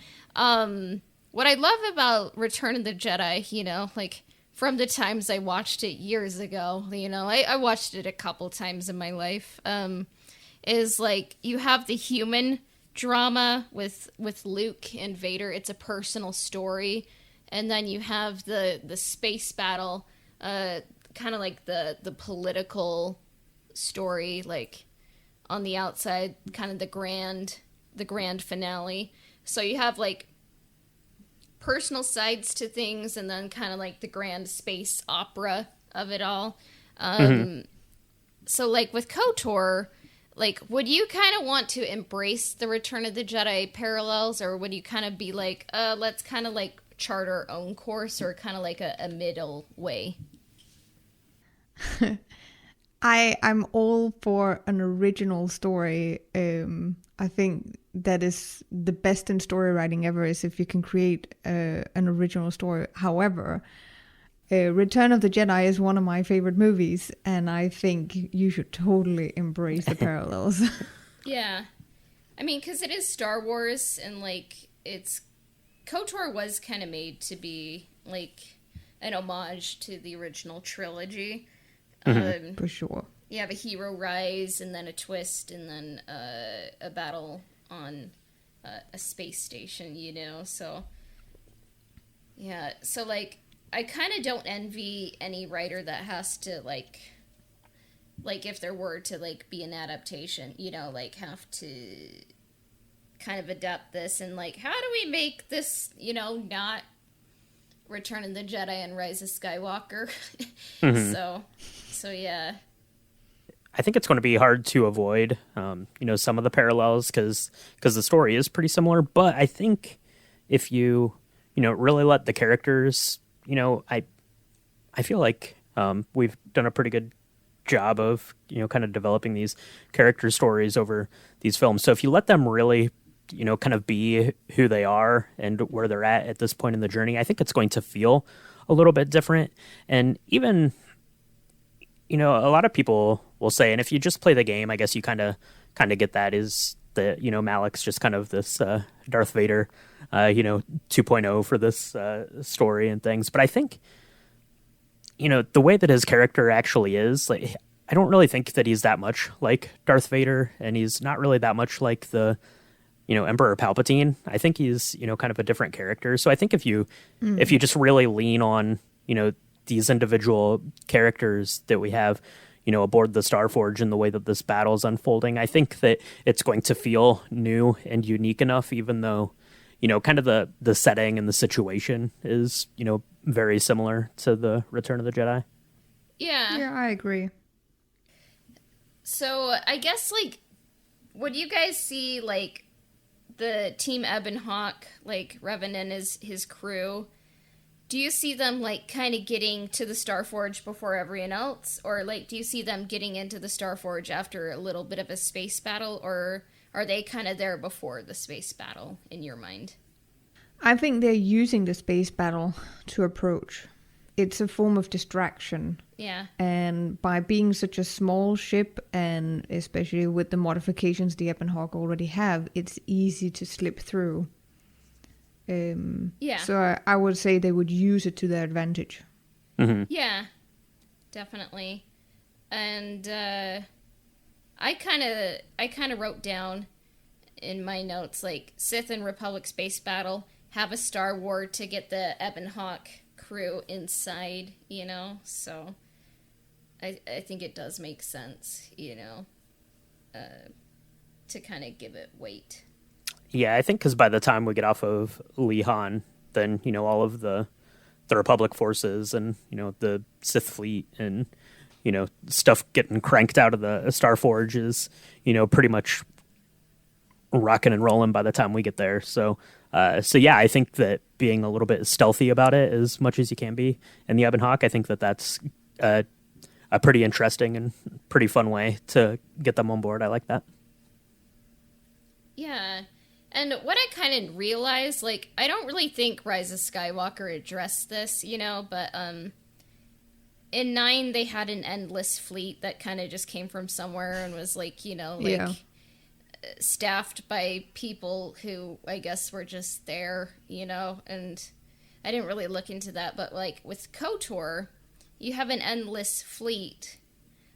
what I love about Return of the Jedi, you know, like from the times I watched it years ago, you know, I watched it a couple times in my life, is like you have the human drama with Luke and Vader. It's a personal story. And then you have the space battle, kind of like the political story, like on the outside, kind of the grand finale. So you have like personal sides to things, and then kind of like the grand space opera of it all. So like with KOTOR, like would you kind of want to embrace the Return of the Jedi parallels, or would you kind of be like, let's kind of like chart our own course, or kind of like a middle way?
I'm all for an original story. I think that is the best in story writing ever, is if you can create an original story. However, Return of the Jedi is one of my favorite movies, and I think you should totally embrace the parallels.
Yeah. I mean, because it is Star Wars, and like KOTOR was kind of made to be like an homage to the original trilogy.
For sure.
You have a hero rise, and then a twist, and then a battle on a space station, you know? So, yeah. So, like, I kind of don't envy any writer that has to, like, if there were to, like, be an adaptation, you know, like, have to kind of adapt this, and, like, how do we make this, you know, not Return of the Jedi and Rise of Skywalker? So yeah.
I think it's going to be hard to avoid, you know, some of the parallels because the story is pretty similar. But I think if you know, really let the characters, you know, I feel like we've done a pretty good job of, you know, kind of developing these character stories over these films. So if you let them really, you know, kind of be who they are and where they're at this point in the journey, I think it's going to feel a little bit different. And even, you know, a lot of people will say, and if you just play the game, I guess you kind of get that, is that, you know, Malik's just kind of this Darth Vader, you know, 2.0 for this story and things. But I think, you know, the way that his character actually is, like, I don't really think that he's that much like Darth Vader, and he's not really that much like the, you know, Emperor Palpatine. I think he's, you know, kind of a different character. So I think if you just really lean on, you know, these individual characters that we have, you know, aboard the Starforge and the way that this battle is unfolding, I think that it's going to feel new and unique enough, even though, you know, kind of the setting and the situation is, you know, very similar to the Return of the Jedi.
Yeah, I agree.
So I guess, like, would you guys see, like, the Team Ebon Hawk, like, Revan and his crew, do you see them, like, kind of getting to the Starforge before everyone else? Or, like, do you see them getting into the Starforge after a little bit of a space battle? Or are they kind of there before the space battle, in your mind?
I think they're using the space battle to approach. It's a form of distraction.
Yeah.
And by being such a small ship, and especially with the modifications the Ebon Hawk already have, it's easy to slip through.
Yeah.
So I would say they would use it to their advantage.
Mm-hmm.
Yeah, definitely. And I kind of wrote down in my notes, like, Sith and Republic space battle, have a Star War to get the Ebon Hawk crew inside, you know? So I think it does make sense, you know, to kind of give it weight.
Yeah, I think because by the time we get off of Lihan, then, you know, all of the Republic forces and, you know, the Sith fleet and, you know, stuff getting cranked out of the Starforge is, you know, pretty much rocking and rolling by the time we get there. So yeah, I think that being a little bit stealthy about it as much as you can be in the Ebon Hawk, I think that that's a pretty interesting and pretty fun way to get them on board. I like that.
Yeah. And what I kind of realized, like, I don't really think Rise of Skywalker addressed this, you know, but in 9 they had an endless fleet that kind of just came from somewhere and was, like, you know, like, staffed by people who I guess were just there, and I didn't really look into that, but like with KOTOR, you have an endless fleet,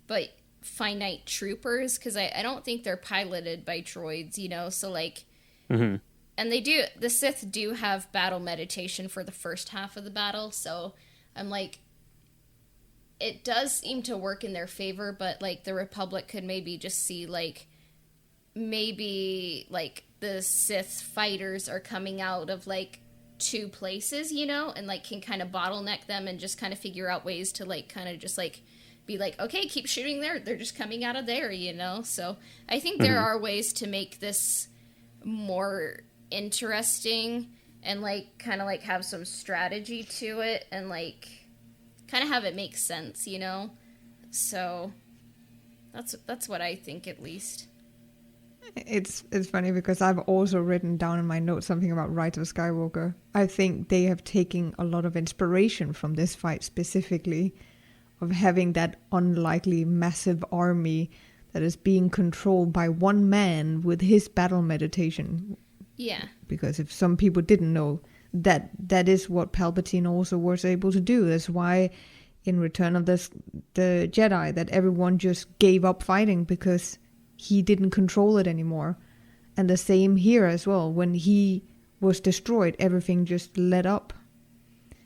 but finite troopers, because I don't think they're piloted by droids, so like, and the Sith do have battle meditation for the first half of the battle, so I'm like, it does seem to work in their favor, but like the Republic could maybe just see like, maybe like the Sith fighters are coming out of like 2 places, and like can kind of bottleneck them and just kind of figure out ways to like kind of just like be like, okay, keep shooting there, they're just coming out of there, so I think there are ways to make this more interesting and like kind of like have some strategy to it and like kind of have it make sense, so that's what I think, at least.
It's funny because I've also written down in my notes something about Rise of Skywalker. I think they have taken a lot of inspiration from this fight specifically, of having that unlikely massive army that is being controlled by one man with his battle meditation.
Yeah.
Because if some people didn't know, that is what Palpatine also was able to do. That's why in Return of the Jedi that everyone just gave up fighting, because he didn't control it anymore. And the same here as well. When he was destroyed, everything just let up.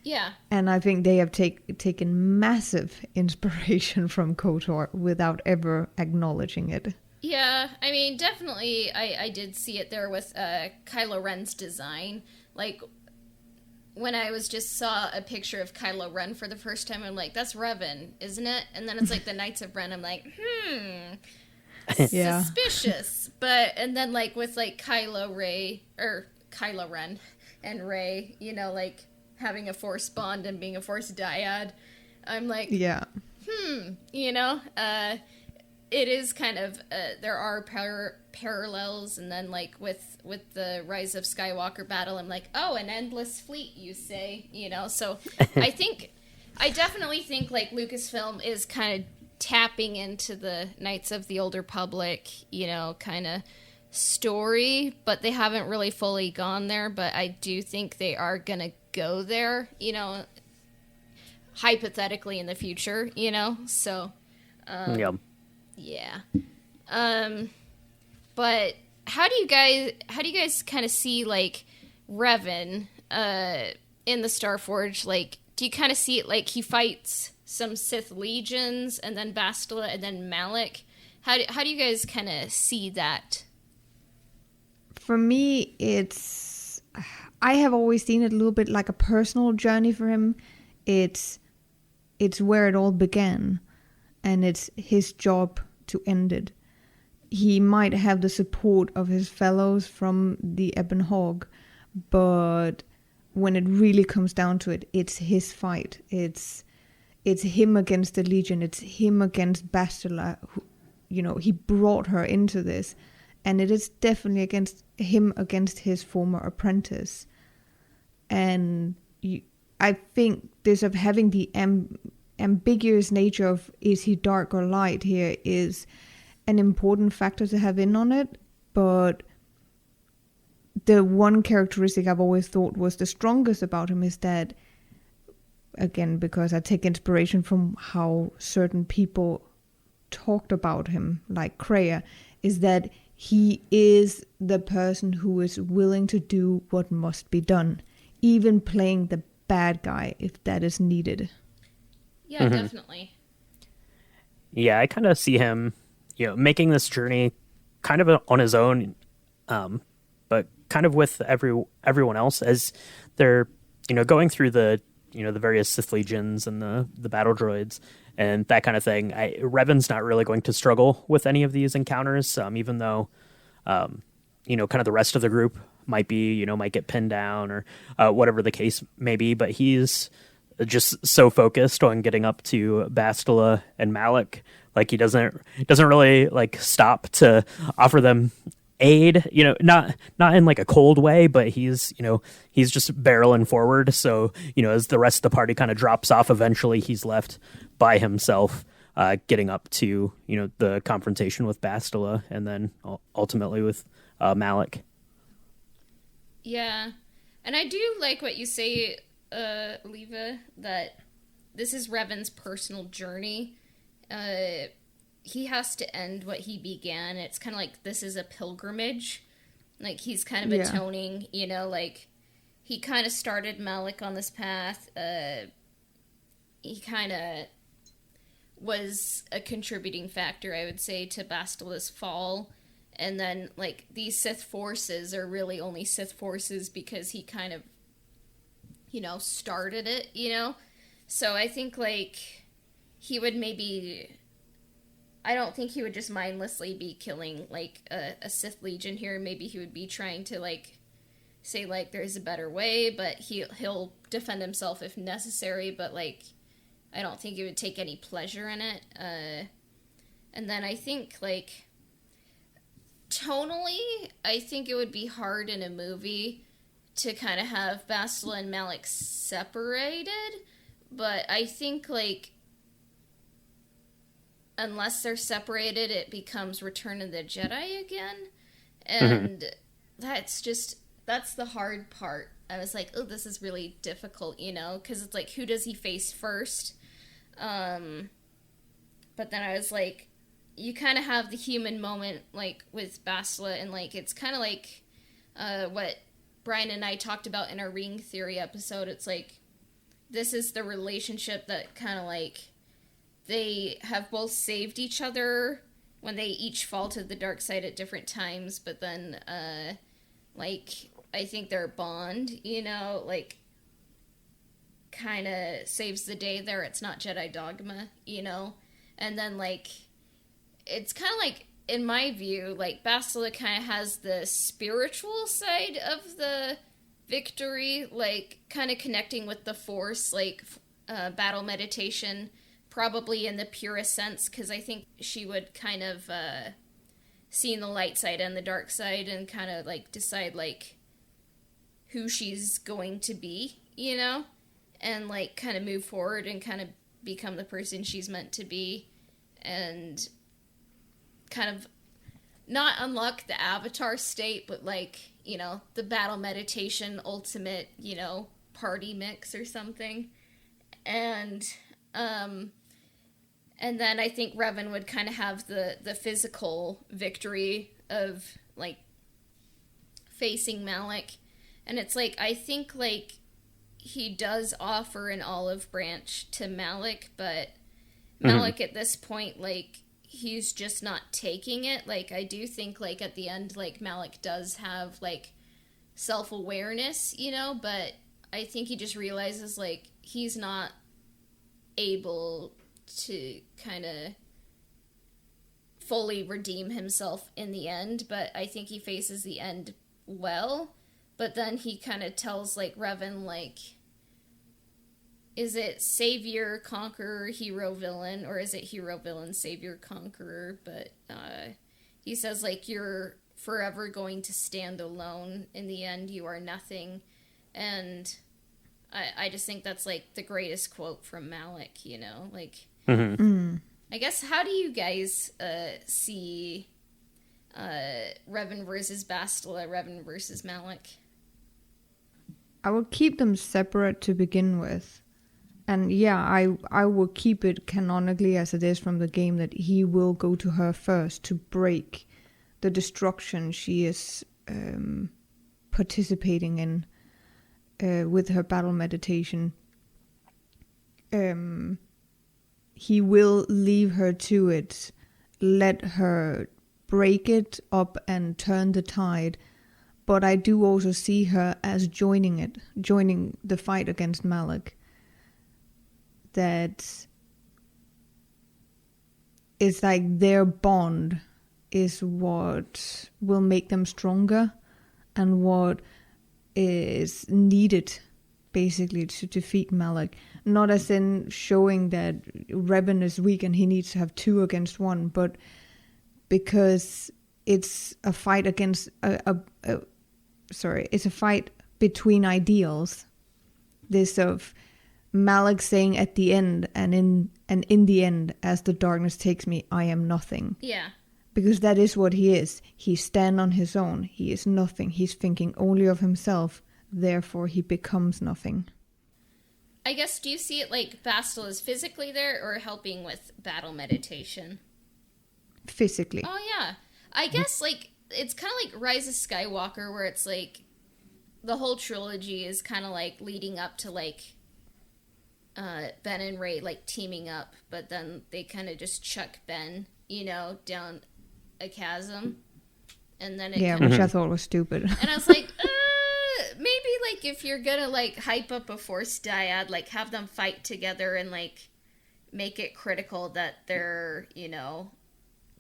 Yeah.
And I think they have taken massive inspiration from KOTOR without ever acknowledging it.
Yeah, I mean, definitely I did see it there with Kylo Ren's design. Like, when I just saw a picture of Kylo Ren for the first time, I'm like, that's Revan, isn't it? And then it's like the Knights of Ren, I'm like,
Yeah.
suspicious. But and then like with like Kylo Ren and Rey, like having a Force bond and being a Force dyad, I'm like,
yeah,
it is kind of there are parallels, and then like with the Rise of Skywalker battle, I'm like, oh, an endless fleet, you say, So I definitely think like Lucasfilm is kind of tapping into the Knights of the Old Republic, kind of story, but they haven't really fully gone there. But I do think they are gonna go there, hypothetically in the future, So, yeah. But how do you guys kind of see like Revan in the Starforge? Like, do you kind of see it like he fights some Sith legions and then Bastila and then Malik? How do you guys kind of see that?
For me, I have always seen it a little bit like a personal journey for him. It's where it all began, and it's his job to end it. He might have the support of his fellows from the Ebon Hawk, but when it really comes down to it, it's his fight. It's him against the Legion. It's him against Bastila. He brought her into this, and it is definitely against his former apprentice. And I think this of having the ambiguous nature of is he dark or light here is an important factor to have in on it. But the one characteristic I've always thought was the strongest about him is that, again, because I take inspiration from how certain people talked about him, like Kreia, is that he is the person who is willing to do what must be done, even playing the bad guy if that is needed.
Yeah, definitely.
Yeah, I kind of see him, making this journey kind of on his own, but kind of with everyone else as they're, going through the various Sith legions and the battle droids and that kind of thing. Revan's not really going to struggle with any of these encounters, even though, kind of the rest of the group might get pinned down or whatever the case may be. But he's just so focused on getting up to Bastila and Malik, like he doesn't really like stop to offer them aid, not in like a cold way, but he's just barreling forward. So, as the rest of the party kind of drops off, eventually he's left by himself getting up to, the confrontation with Bastila and then ultimately with Malik.
Yeah. And I do like what you say, Leva, that this is Revan's personal journey. He has to end what he began. It's kind of like this is a pilgrimage. Like, he's kind of atoning, like, he kind of started Malik on this path. He kind of was a contributing factor, I would say, to Bastila's fall. And then, like, these Sith forces are really only Sith forces because he kind of, started it, So I think, like, he would maybe... I don't think he would just mindlessly be killing, like, a Sith Legion here. Maybe he would be trying to, like, say, like, there's a better way, but he'll defend himself if necessary, but, like, I don't think he would take any pleasure in it. And then I think, like, tonally, I think it would be hard in a movie to kind of have Bastila and Malik separated, but I think, like, unless they're separated, it becomes Return of the Jedi again. And that's the hard part. I was like, oh, this is really difficult, because it's like, who does he face first? But then I was like, you kind of have the human moment, like, with Bastila, and, like, it's kind of like what Brian and I talked about in our ring theory episode. It's like, this is the relationship that kind of, like, they have both saved each other when they each fall to the dark side at different times, but then, like, I think their bond, like, kind of saves the day there. It's not Jedi dogma, And then, like, it's kind of like, in my view, like, Bastila kind of has the spiritual side of the victory, like, kind of connecting with the Force, like, battle meditation, probably in the purest sense, because I think she would kind of see the light side and the dark side and kind of, like, decide, like, who she's going to be, and, like, kind of move forward and kind of become the person she's meant to be, and kind of not unlock the Avatar state, but, like, the battle meditation ultimate, party mix or something. And then I think Revan would kind of have the physical victory of, like, facing Malik. And it's like, I think, like, he does offer an olive branch to Malik, but Malik at this point, like, he's just not taking it. Like, I do think, like, at the end, like, Malik does have, like, self-awareness, but I think he just realizes, like, he's not able to kind of fully redeem himself in the end, but I think he faces the end well. But then he kind of tells, like, Revan, like, is it savior, conqueror, hero, villain, or is it hero, villain, savior, conqueror? But he says, like, you're forever going to stand alone. In the end, you are nothing. And I just think that's, like, the greatest quote from Malik, like, I guess, how do you guys see Revan versus Bastila, Revan versus Malik?
I will keep them separate to begin with. And yeah, I will keep it canonically as it is from the game that he will go to her first to break the destruction she is participating in with her battle meditation. He will leave her to it, let her break it up and turn the tide. But I do also see her as joining the fight against Malik. That it's like their bond is what will make them stronger and what is needed basically to defeat Malik. Not as in showing that Revan is weak and he needs to have two against one, but because it's a fight against it's a fight between ideals. This of Malik saying at the end, and in the end, as the darkness takes me, I am nothing.
Yeah.
Because that is what he is. He stands on his own. He is nothing. He's thinking only of himself. Therefore, he becomes nothing.
I guess, do you see it like Bastila is physically there or helping with battle meditation?
Physically.
Oh, yeah. I guess, like, it's kind of like Rise of Skywalker, where it's like the whole trilogy is kind of like leading up to like Ben and Rey like teaming up, but then they kind of just chuck Ben, you know, down a chasm, and then it
which I thought was stupid.
And I was like, maybe like if you're gonna like hype up a Force dyad, like have them fight together and like make it critical that they're, you know,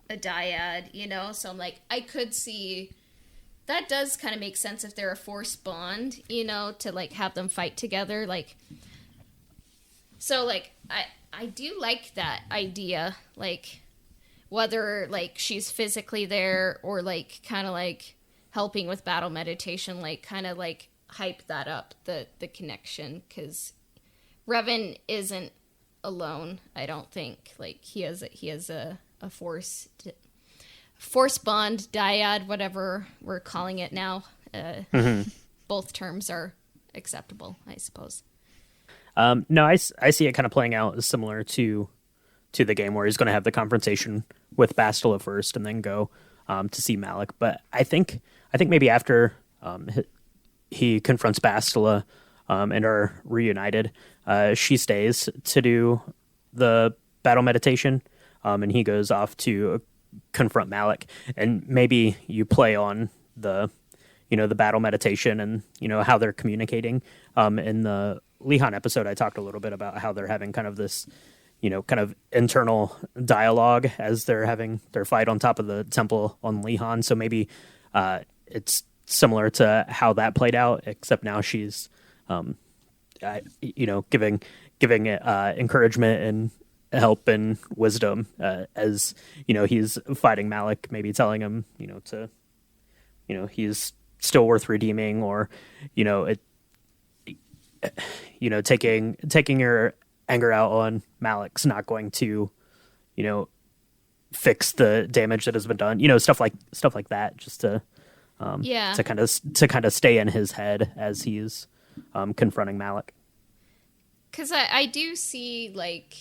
a dyad, you know. So I'm like, I could see that does kind of make sense if they're a Force bond, you know, to like have them fight together, like. So like I do like that idea, like whether like she's physically there or like kind of like helping with battle meditation, like kind of like hype that up, the connection, because Revan isn't alone, I don't think. Like he has a force bond dyad, whatever we're calling it now. Both terms are acceptable, I suppose.
No, I see it kind of playing out similar to the game, where he's going to have the confrontation with Bastila first and then go to see Malik. But I think maybe after he confronts Bastila and are reunited, she stays to do the battle meditation, and he goes off to confront Malik. And maybe you play on the battle meditation and how they're communicating. In the Lihan episode, I talked a little bit about how they're having kind of this kind of internal dialogue as they're having their fight on top of the temple on Lihan. So maybe it's similar to how that played out, except now she's giving encouragement and help and wisdom as he's fighting Malik, maybe telling him he's still worth redeeming, or taking your anger out on Malik's not going to fix the damage that has been done, stuff like that, just to kind of stay in his head as he's confronting Malik.
Because I do see, like,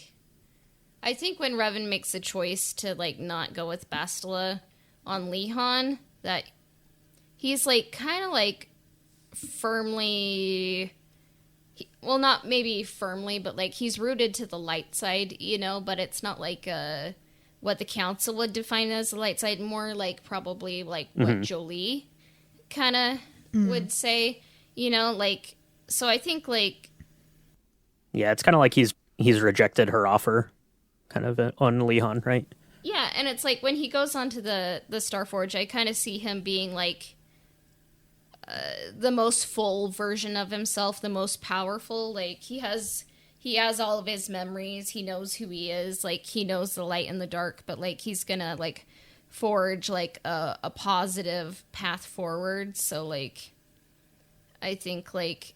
I think when Revan makes a choice to like not go with Bastila on Lihan, that he's like kind of like firmly, well, not maybe firmly, but like he's rooted to the light side, but it's not like what the council would define as the light side, more like probably like what Jolie kind of would say, like, so I think like,
yeah, it's kind of like he's rejected her offer kind of on Lihan, right?
Yeah, and it's like when he goes onto the Starforge, I kind of see him being like the most full version of himself, the most powerful. Like he has all of his memories. He knows who he is. Like he knows the light and the dark, but like he's gonna like forge like a positive path forward. So like I think like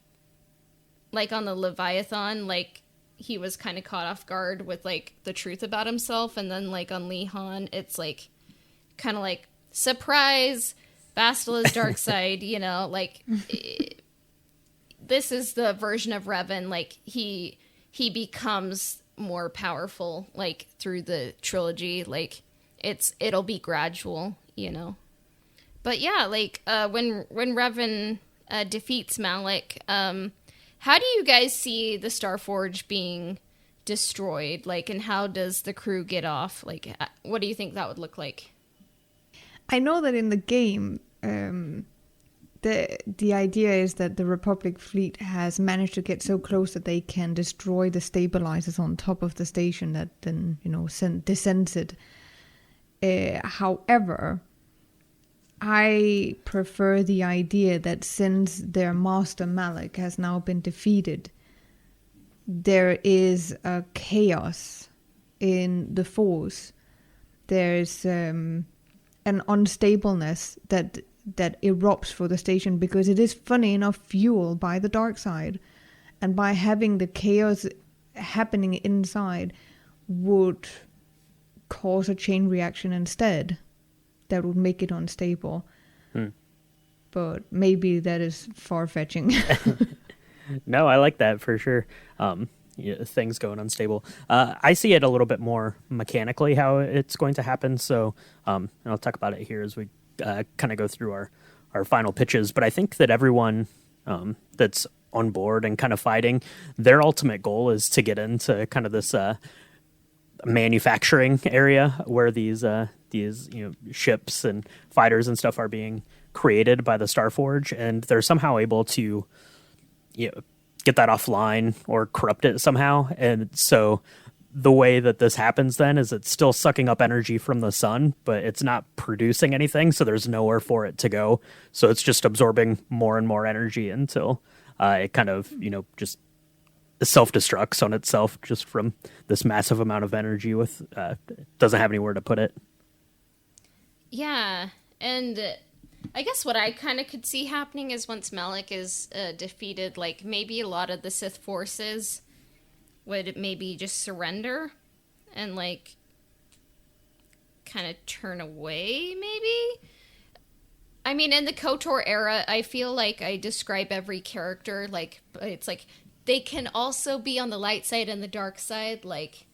on the Leviathan, like he was kind of caught off guard with like the truth about himself, and then like on Lihan, it's like kind of like surprise, Bastila's dark side, like this is the version of Revan, like he becomes more powerful like through the trilogy, like it'll be gradual, but yeah, like when Revan defeats Malik, how do you guys see the Starforge being destroyed, like, and how does the crew get off? Like, what do you think that would look like?
I know that in the game, the idea is that the Republic fleet has managed to get so close that they can destroy the stabilizers on top of the station that then, descends it. However, I prefer the idea that since their master Malik has now been defeated, there is a chaos in the Force. There's an unstableness that erupts for the station, because it is funny enough fueled by the dark side. and by having the chaos happening inside would cause a chain reaction instead that would make it unstable. But maybe that is far-fetching.
No, I like that for sure. Things going unstable. I see it a little bit more mechanically how it's going to happen. So, and I'll talk about it here as we kind of go through our final pitches. But I think that everyone that's on board and kind of fighting, their ultimate goal is to get into kind of this manufacturing area where these ships and fighters and stuff are being created by the Starforge, and they're somehow able to get that offline or corrupt it somehow. And so the way that this happens then is it's still sucking up energy from the sun, but it's not producing anything, so there's nowhere for it to go. So it's just absorbing more and more energy until it kind of just self-destructs on itself just from this massive amount of energy with doesn't have anywhere to put it.
Yeah, and I guess what I kind of could see happening is once Malik is defeated, like maybe a lot of the Sith forces would maybe just surrender and like kind of turn away, maybe? I mean, in the KOTOR era, I feel like I describe every character, like, it's like, they can also be on the light side and the dark side, like,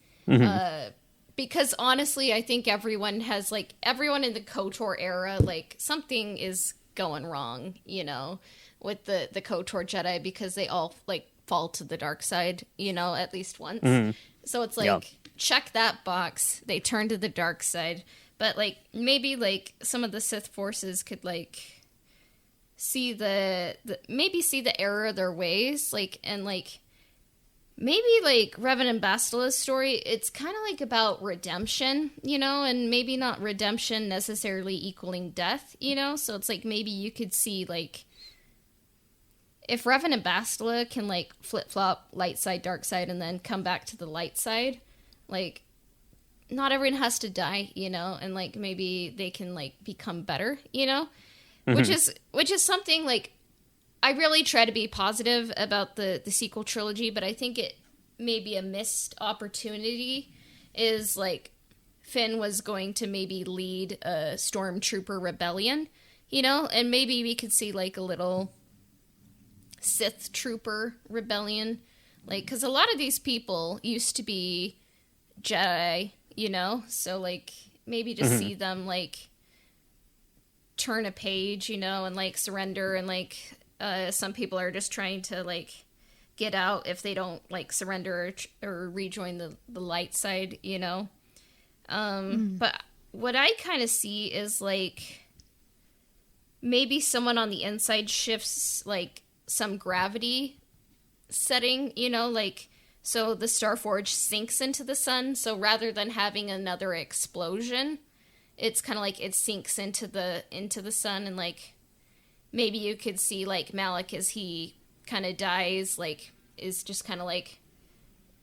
because honestly, I think everyone in the KOTOR era, like, something is going wrong, with the KOTOR Jedi, because they all, like, fall to the dark side, at least once. So it's like, check that box, they turn to the dark side. But, like, maybe, like, some of the Sith forces could, like, see the error of their ways, like, and, like, maybe, like, Revan and Bastila's story, it's kind of, like, about redemption, and maybe not redemption necessarily equaling death, so it's, like, maybe you could see, like, if Revan and Bastila can, like, flip-flop light side, dark side, and then come back to the light side, like, not everyone has to die, and, like, maybe they can, like, become better, which is something, like, I really try to be positive about the sequel trilogy, but I think it may be a missed opportunity is, like, Finn was going to maybe lead a stormtrooper rebellion, and maybe we could see, like, a little Sith trooper rebellion, like, because a lot of these people used to be Jedi, so, like, maybe just see them, like, turn a page, and, like, surrender, and, like, some people are just trying to, like, get out if they don't, like, surrender or rejoin the light side, But what I kind of see is, like, maybe someone on the inside shifts, like, some gravity setting, like, so the Starforge sinks into the sun, so rather than having another explosion, it's kind of like it sinks into the sun, and, like, maybe you could see, like, Malik as he kind of dies, like, is just kind of like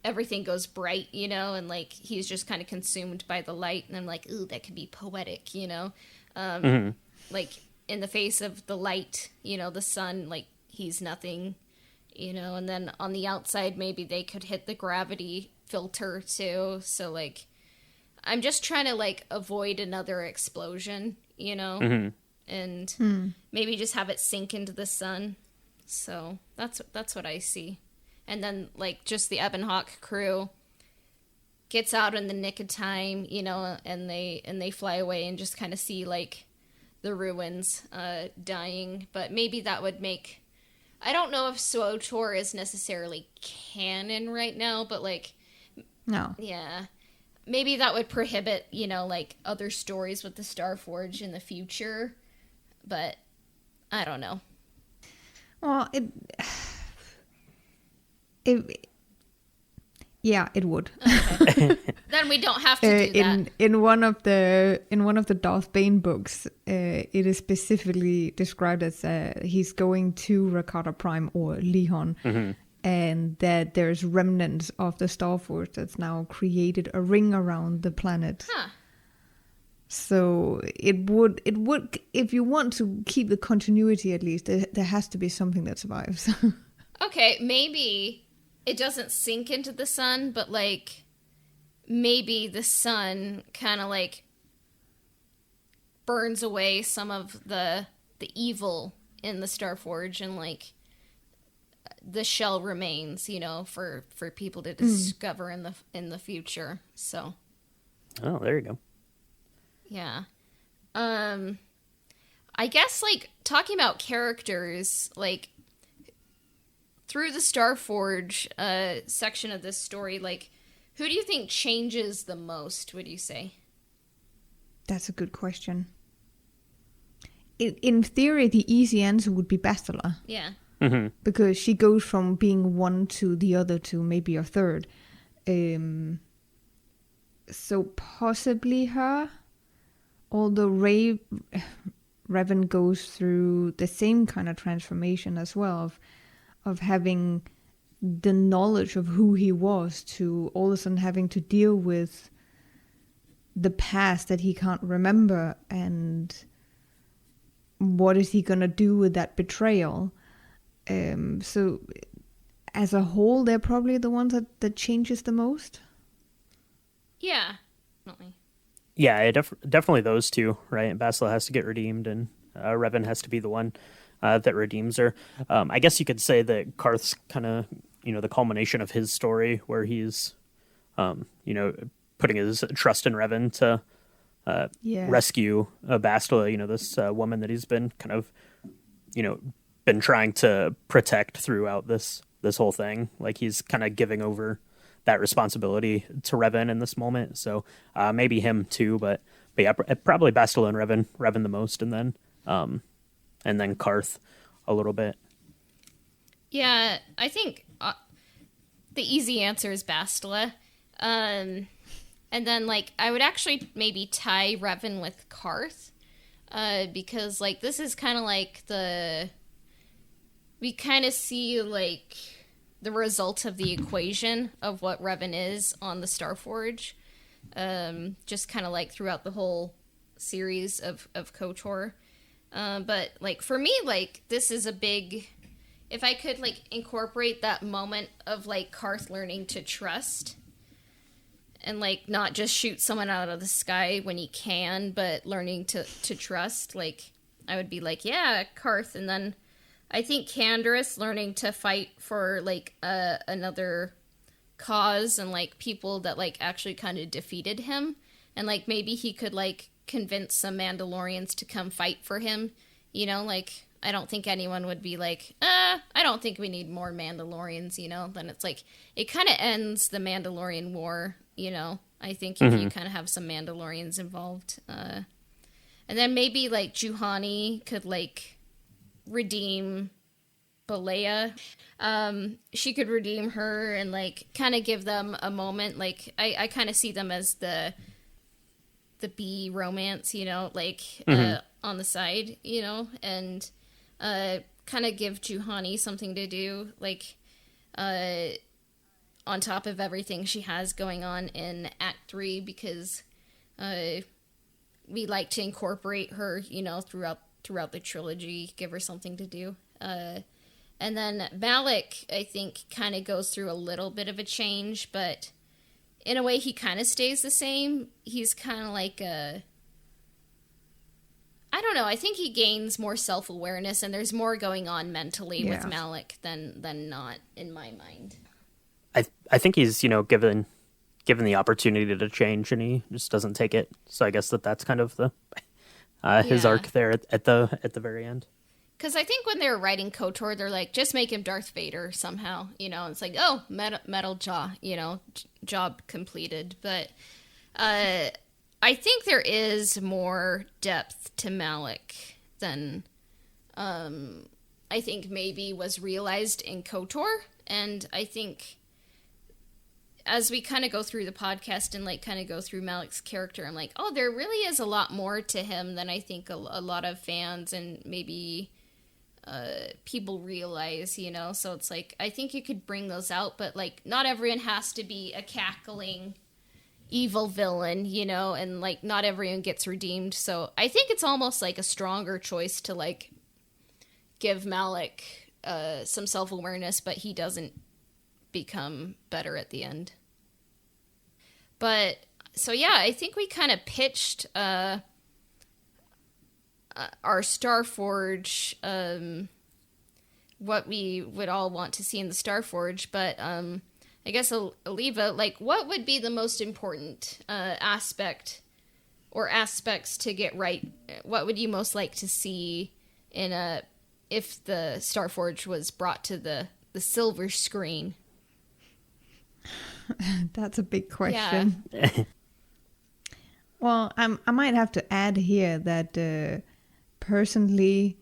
everything goes bright, and, like, he's just kind of consumed by the light, and I'm like, ooh, that could be poetic, like, in the face of the light, the sun, like, he's nothing, and then on the outside, maybe they could hit the gravity filter too. So, like, I'm just trying to, like, avoid another explosion, and maybe just have it sink into the sun. So that's what I see. And then, like, just the Ebon Hawk crew gets out in the nick of time, and they fly away and just kind of see, like, the ruins dying. But maybe that would make, I don't know if SWTOR is necessarily canon right now, but, like,
no.
Yeah. Maybe that would prohibit, like, other stories with the Starforge in the future. But I don't know.
Well, it would.
Okay. Then we don't have to do that.
In one of the Darth Bane books, it is specifically described as he's going to Rakata Prime or Lehon, and that there's remnants of the Starforce that's now created a ring around the planet.
Huh.
So it would, if you want to keep the continuity, at least there has to be something that survives.
Okay, maybe it doesn't sink into the sun, but like maybe the sun kind of like burns away some of the evil in the Starforge, and like the shell remains, you know, for people to discover in the future. So,
oh, there you go.
Yeah. I guess like talking about characters, like through the Starforge section of this story, like who do you think changes the most, would you say?
That's a good question. In theory, the easy answer would be Bastila.
Yeah.
Mm-hmm.
Because she goes from being one to the other to maybe a third. So possibly her. Although Revan goes through the same kind of transformation as well, of having the knowledge of who he was to all of a sudden having to deal with the past that he can't remember, and what is he going to do with that betrayal. So as a whole, they're probably the ones that changes the most.
Yeah, definitely.
Yeah, definitely those two, right? Bastila has to get redeemed, and Revan has to be the one that redeems her. I guess you could say that Karth's kind of, you know, the culmination of his story, where he's, you know, putting his trust in Revan to rescue Bastila, you know, this woman that he's been kind of, you know, been trying to protect throughout this whole thing. Like he's kind of giving over that responsibility to Revan in this moment. So maybe him too, but yeah, probably Bastila and Revan the most, and then Karth a little bit.
Yeah, I think the easy answer is Bastila. And then, like, I would actually maybe tie Revan with Karth, because, like, this is kind of like we kind of see, like, the result of the equation of what Revan is on the Starforge, just kind of, like, throughout the whole series of KOTOR. But, like, for me, like, this is a big... If I could, like, incorporate that moment of, like, Karth learning to trust... and, like, not just shoot someone out of the sky when he can, but learning to trust, like, I would be like, yeah, Karth. And then I think Canderous learning to fight for, like, another cause and, like, people that, like, actually kind of defeated him. And, like, maybe he could, like, convince some Mandalorians to come fight for him. You know, like, I don't think anyone would be like, I don't think we need more Mandalorians, you know? Then it's like, it kind of ends the Mandalorian War, you know? I think if you kind of have some Mandalorians involved. And then maybe, like, Juhani could, like, redeem Balea. She could redeem her and, like, kind of give them a moment. Like, I kind of see them as the B romance, you know, like, on the side, you know? And kind of give Juhani something to do, like, on top of everything she has going on in Act 3, because we like to incorporate her, you know, throughout the trilogy, give her something to do. And then Malik, I think, kind of goes through a little bit of a change, but in a way he kind of stays the same. He's kind of like I don't know, I think he gains more self-awareness, and there's more going on mentally with Malik than not, in my mind.
I think he's, you know, given the opportunity to change, and he just doesn't take it. So I guess that's kind of the his arc there at the very end.
Because I think when they were writing KOTOR, they're like, just make him Darth Vader somehow, you know. It's like, oh, metal jaw, you know, job completed. But I think there is more depth to Malik than I think maybe was realized in KOTOR. And I think as we kind of go through the podcast and, like, kind of go through Malik's character, I'm like, oh, there really is a lot more to him than I think a lot of fans and maybe people realize, you know? So it's like, I think you could bring those out, but, like, not everyone has to be a cackling evil villain, you know? And, like, not everyone gets redeemed. So I think it's almost like a stronger choice to, like, give Malik some self-awareness, but he doesn't become better at the end. But so yeah, I think we kind of pitched our Starforge, what we would all want to see in the Starforge, but I guess Illeva, like, what would be the most important aspect or aspects to get right? What would you most like to see in if the Starforge was brought to the silver screen?
That's a big question.
Yeah.
Well, I might have to add here that personally,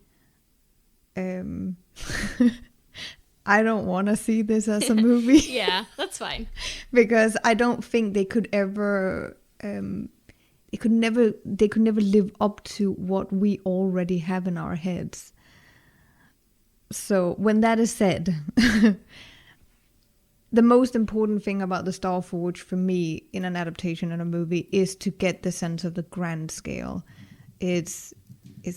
I don't want to see this as a movie.
Yeah, that's fine.
Because I don't think they could ever, they could never live up to what we already have in our heads. So when that is said, the most important thing about the Starforge for me in an adaptation in a movie is to get the sense of the grand scale. It's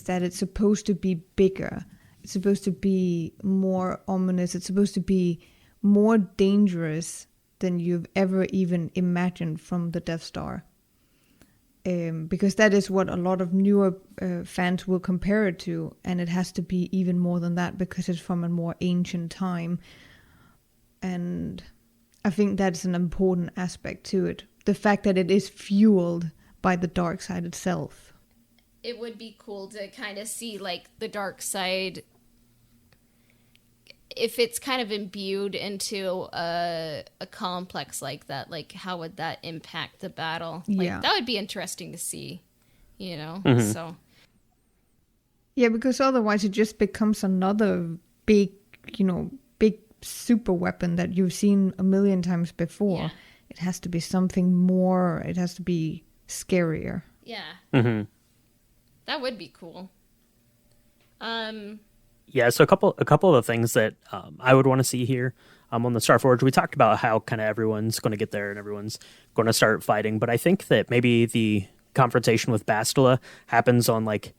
that it's supposed to be bigger. It's supposed to be more ominous. It's supposed to be more dangerous than you've ever even imagined from the Death Star. Because that is what a lot of newer fans will compare it to. And it has to be even more than that because it's from a more ancient time. And I think that's an important aspect to it. The fact that it is fueled by the dark side itself.
It would be cool to kind of see, like, the dark side, if it's kind of imbued into a complex like that, like, how would that impact the battle? Like,
yeah.
That would be interesting to see, you know?
Mm-hmm.
So.
Yeah, because otherwise it just becomes another big super weapon that you've seen a million times before.
Yeah.
It has to be something more. It has to be scarier.
Yeah.
Mm-hmm.
That would be cool.
Yeah, so a couple of the things that I would want to see here on the Starforge. We talked about how kind of everyone's going to get there and everyone's going to start fighting, but I think that maybe the confrontation with Bastila happens on like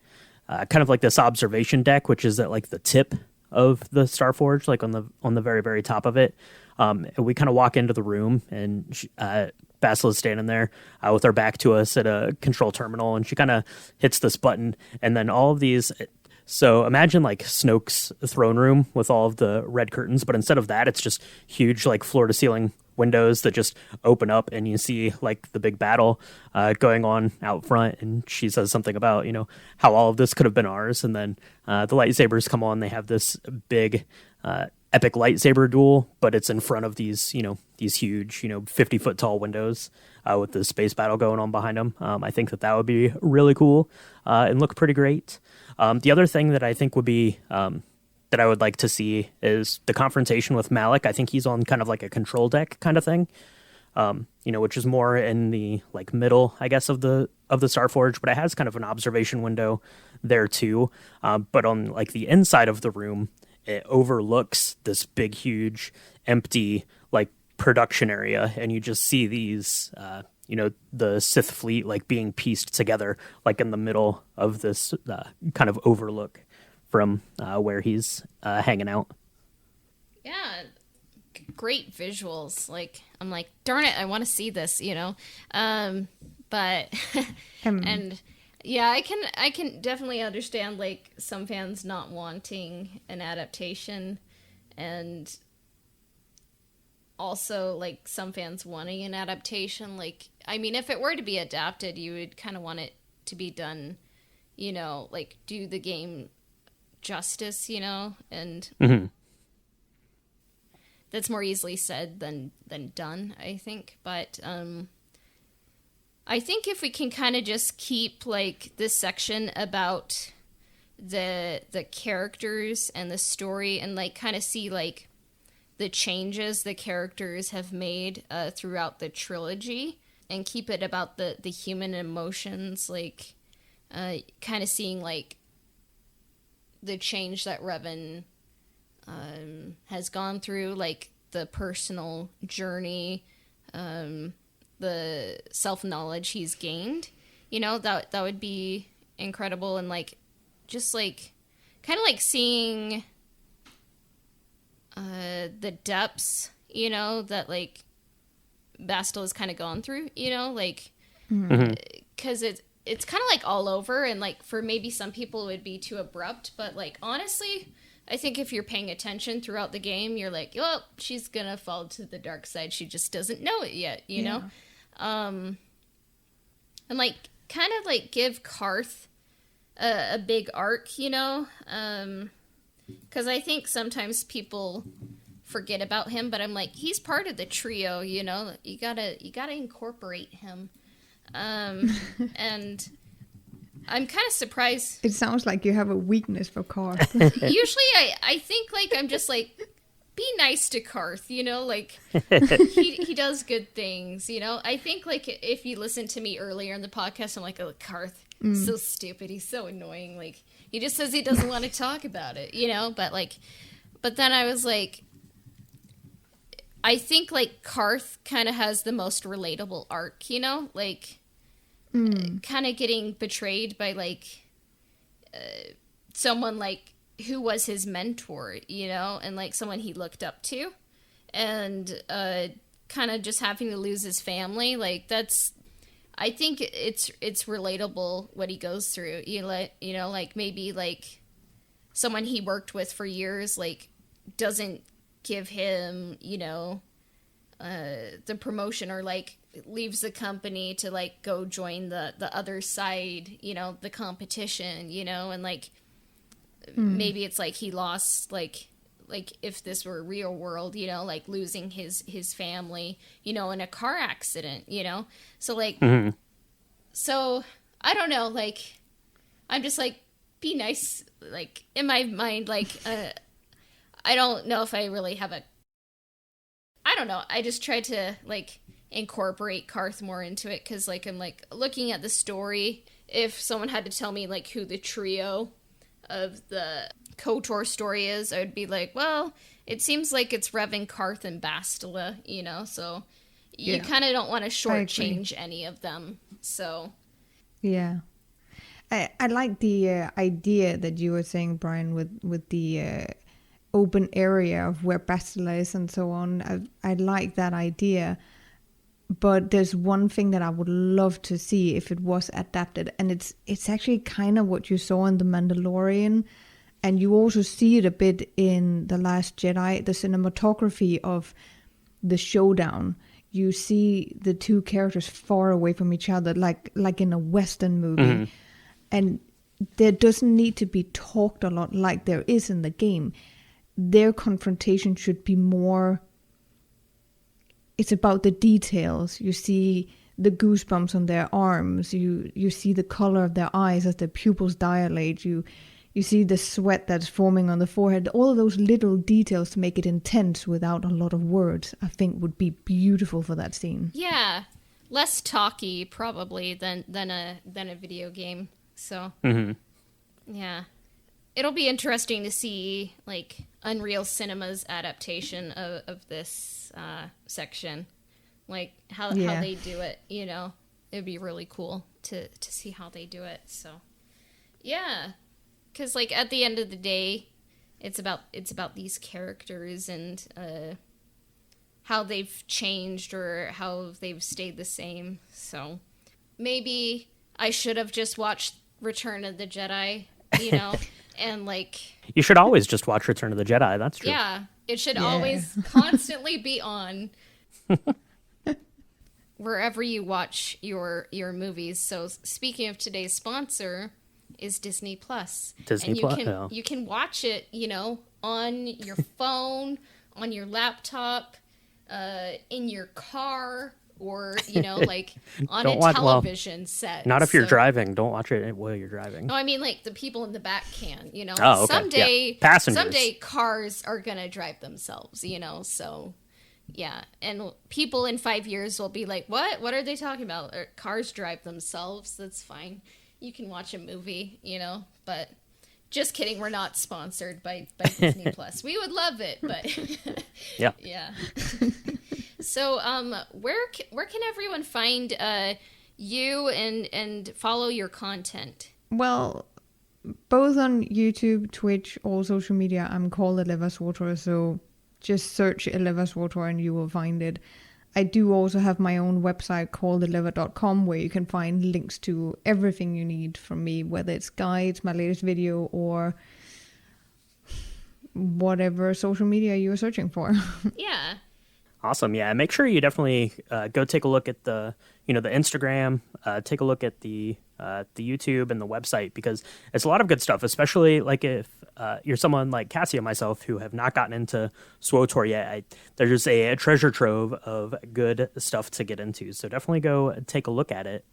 kind of like this observation deck, which is at like the tip of the Starforge, like on the very, very top of it. We kind of walk into the room and Basila's standing there with her back to us at a control terminal, and she kind of hits this button, and then all of these. So imagine like Snoke's throne room with all of the red curtains, but instead of that, it's just huge like floor to ceiling windows that just open up, and you see like the big battle going on out front. And she says something about, how all of this could have been ours. And then the lightsabers come on. They have this big epic lightsaber duel, but it's in front of these huge 50-foot tall windows with the space battle going on behind them. I think that would be really cool and look pretty great. The other thing that I think would be that I would like to see is the confrontation with Malik. I think he's on kind of like a control deck kind of thing, which is more in the like middle, I guess, of the Starforge, but it has kind of an observation window there too. But on like the inside of the room, it overlooks this big, huge, empty like production area, and you just see these, the Sith fleet like being pieced together, like in the middle of this kind of overlook from where he's hanging out.
Yeah, great visuals. Like, I'm like, darn it, I want to see this, but and yeah, I can definitely understand like some fans not wanting an adaptation, and also like some fans wanting an adaptation. Like, I mean, if it were to be adapted, you would kind of want it to be done, like do the game justice, and
Mm-hmm.
That's more easily said than done, I think. But I think if we can kind of just keep like this section about the characters and the story, and like kind of see like the changes the characters have made throughout the trilogy, and keep it about the human emotions, like kind of seeing like the change that Revan has gone through, like the personal journey, the self-knowledge he's gained, that would be incredible. And like just like kind of like seeing the depths, you know, that like Bastila has kind of gone through, you know, like because it's kind of like all over, and like for maybe some people it would be too abrupt, but like honestly, I think if you're paying attention throughout the game, you're like, well, she's gonna fall to the dark side. She just doesn't know it yet, you know? And like kind of like give Karth a big arc, you know? Because I think sometimes people forget about him, but I'm like, he's part of the trio, you know? You gotta incorporate him. And I'm kind of surprised.
It sounds like you have a weakness for Karth.
Usually I think like I'm just like, be nice to Karth, you know, like he does good things, you know. I think like if you listen to me earlier in the podcast, I'm like, oh, Karth, so stupid, he's so annoying, like he just says he doesn't want to talk about it, you know. But then I was like, I think like Karth kind of has the most relatable arc, you know, like kind of getting betrayed by like someone like who was his mentor, you know, and like someone he looked up to, and kind of just having to lose his family. Like that's, I think it's relatable what he goes through. You know, like maybe like someone he worked with for years, like doesn't give him, you know, the promotion, or like leaves the company to like go join the other side, you know, the competition, you know, and like maybe it's like he lost like if this were real world, you know, like losing his family, you know, in a car accident, you know. So like so I don't know, like I'm just like, be nice, like in my mind, like I don't know if I really have I don't know, I just tried to like incorporate Karth more into it, because like I'm like looking at the story, if someone had to tell me like who the trio of the KOTOR story is, I would be like, well, it seems like it's Revan, Karth, and Bastila, you know, so you kind of don't want to shortchange any of them, so.
Yeah. I like the idea that you were saying, Brian, with the open area of where Bastila is and so on. I like that idea. But there's one thing that I would love to see if it was adapted, and it's actually kind of what you saw in The Mandalorian, and you also see it a bit in The Last Jedi, the cinematography of the showdown. You see the two characters far away from each other, like in a Western movie, and there doesn't need to be talked a lot like there is in the game. Their confrontation should be more. It's about the details. You see the goosebumps on their arms. You see the color of their eyes as their pupils dilate. You see the sweat that's forming on the forehead. All of those little details to make it intense without a lot of words, I think would be beautiful for that scene.
Yeah, less talky probably than a video game. So yeah, it'll be interesting to see like Unreal Cinema's adaptation of this section, like how they do it, you know. It'd be really cool to see how they do it. So yeah, because like at the end of the day, it's about these characters and how they've changed or how they've stayed the same. So maybe I should have just watched Return of the Jedi, you know. And like,
you should always just watch Return of the Jedi. That's true.
Yeah, it should always constantly be on wherever you watch your movies. So speaking of today's sponsor is Disney Plus. You can watch it, you know, on your phone, on your laptop, in your car, or, you know, like on a television set.
Not if you're driving. Don't watch it while you're driving.
No, I mean like the people in the back can, you know.
Oh, okay.
Someday cars are going to drive themselves, you know, so yeah. And people in 5 years will be like, what? What are they talking about? Cars drive themselves. That's fine. You can watch a movie, you know, but just kidding. We're not sponsored by Disney Plus. We would love it, but yeah. So, where can everyone find you and follow your content?
Well, both on YouTube, Twitch, all social media, I'm called IllevaSWTOR. So just search IllevaSWTOR and you will find it. I do also have my own website called Illeva.com where you can find links to everything you need from me, whether it's guides, my latest video, or whatever social media you are searching for.
Yeah.
Awesome. Yeah. Make sure you definitely go take a look at the Instagram, take a look at the YouTube and the website, because it's a lot of good stuff, especially like if you're someone like Cassie and myself who have not gotten into SWTOR yet. There's a treasure trove of good stuff to get into. So definitely go take a look at it.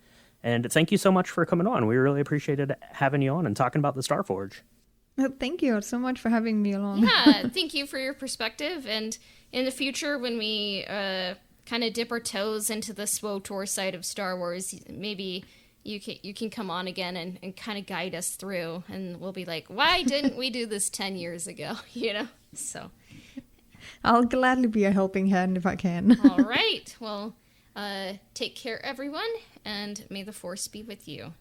And thank you so much for coming on. We really appreciated having you on and talking about the Starforge.
Thank you so much for having me along.
Yeah, thank you for your perspective. And in the future, when we kind of dip our toes into the SWTOR side of Star Wars, maybe you can come on again and kind of guide us through, and we'll be like, why didn't we do this 10 years ago? So
I'll gladly be a helping hand if I can.
all right. Well, take care, everyone, and may the Force be with you.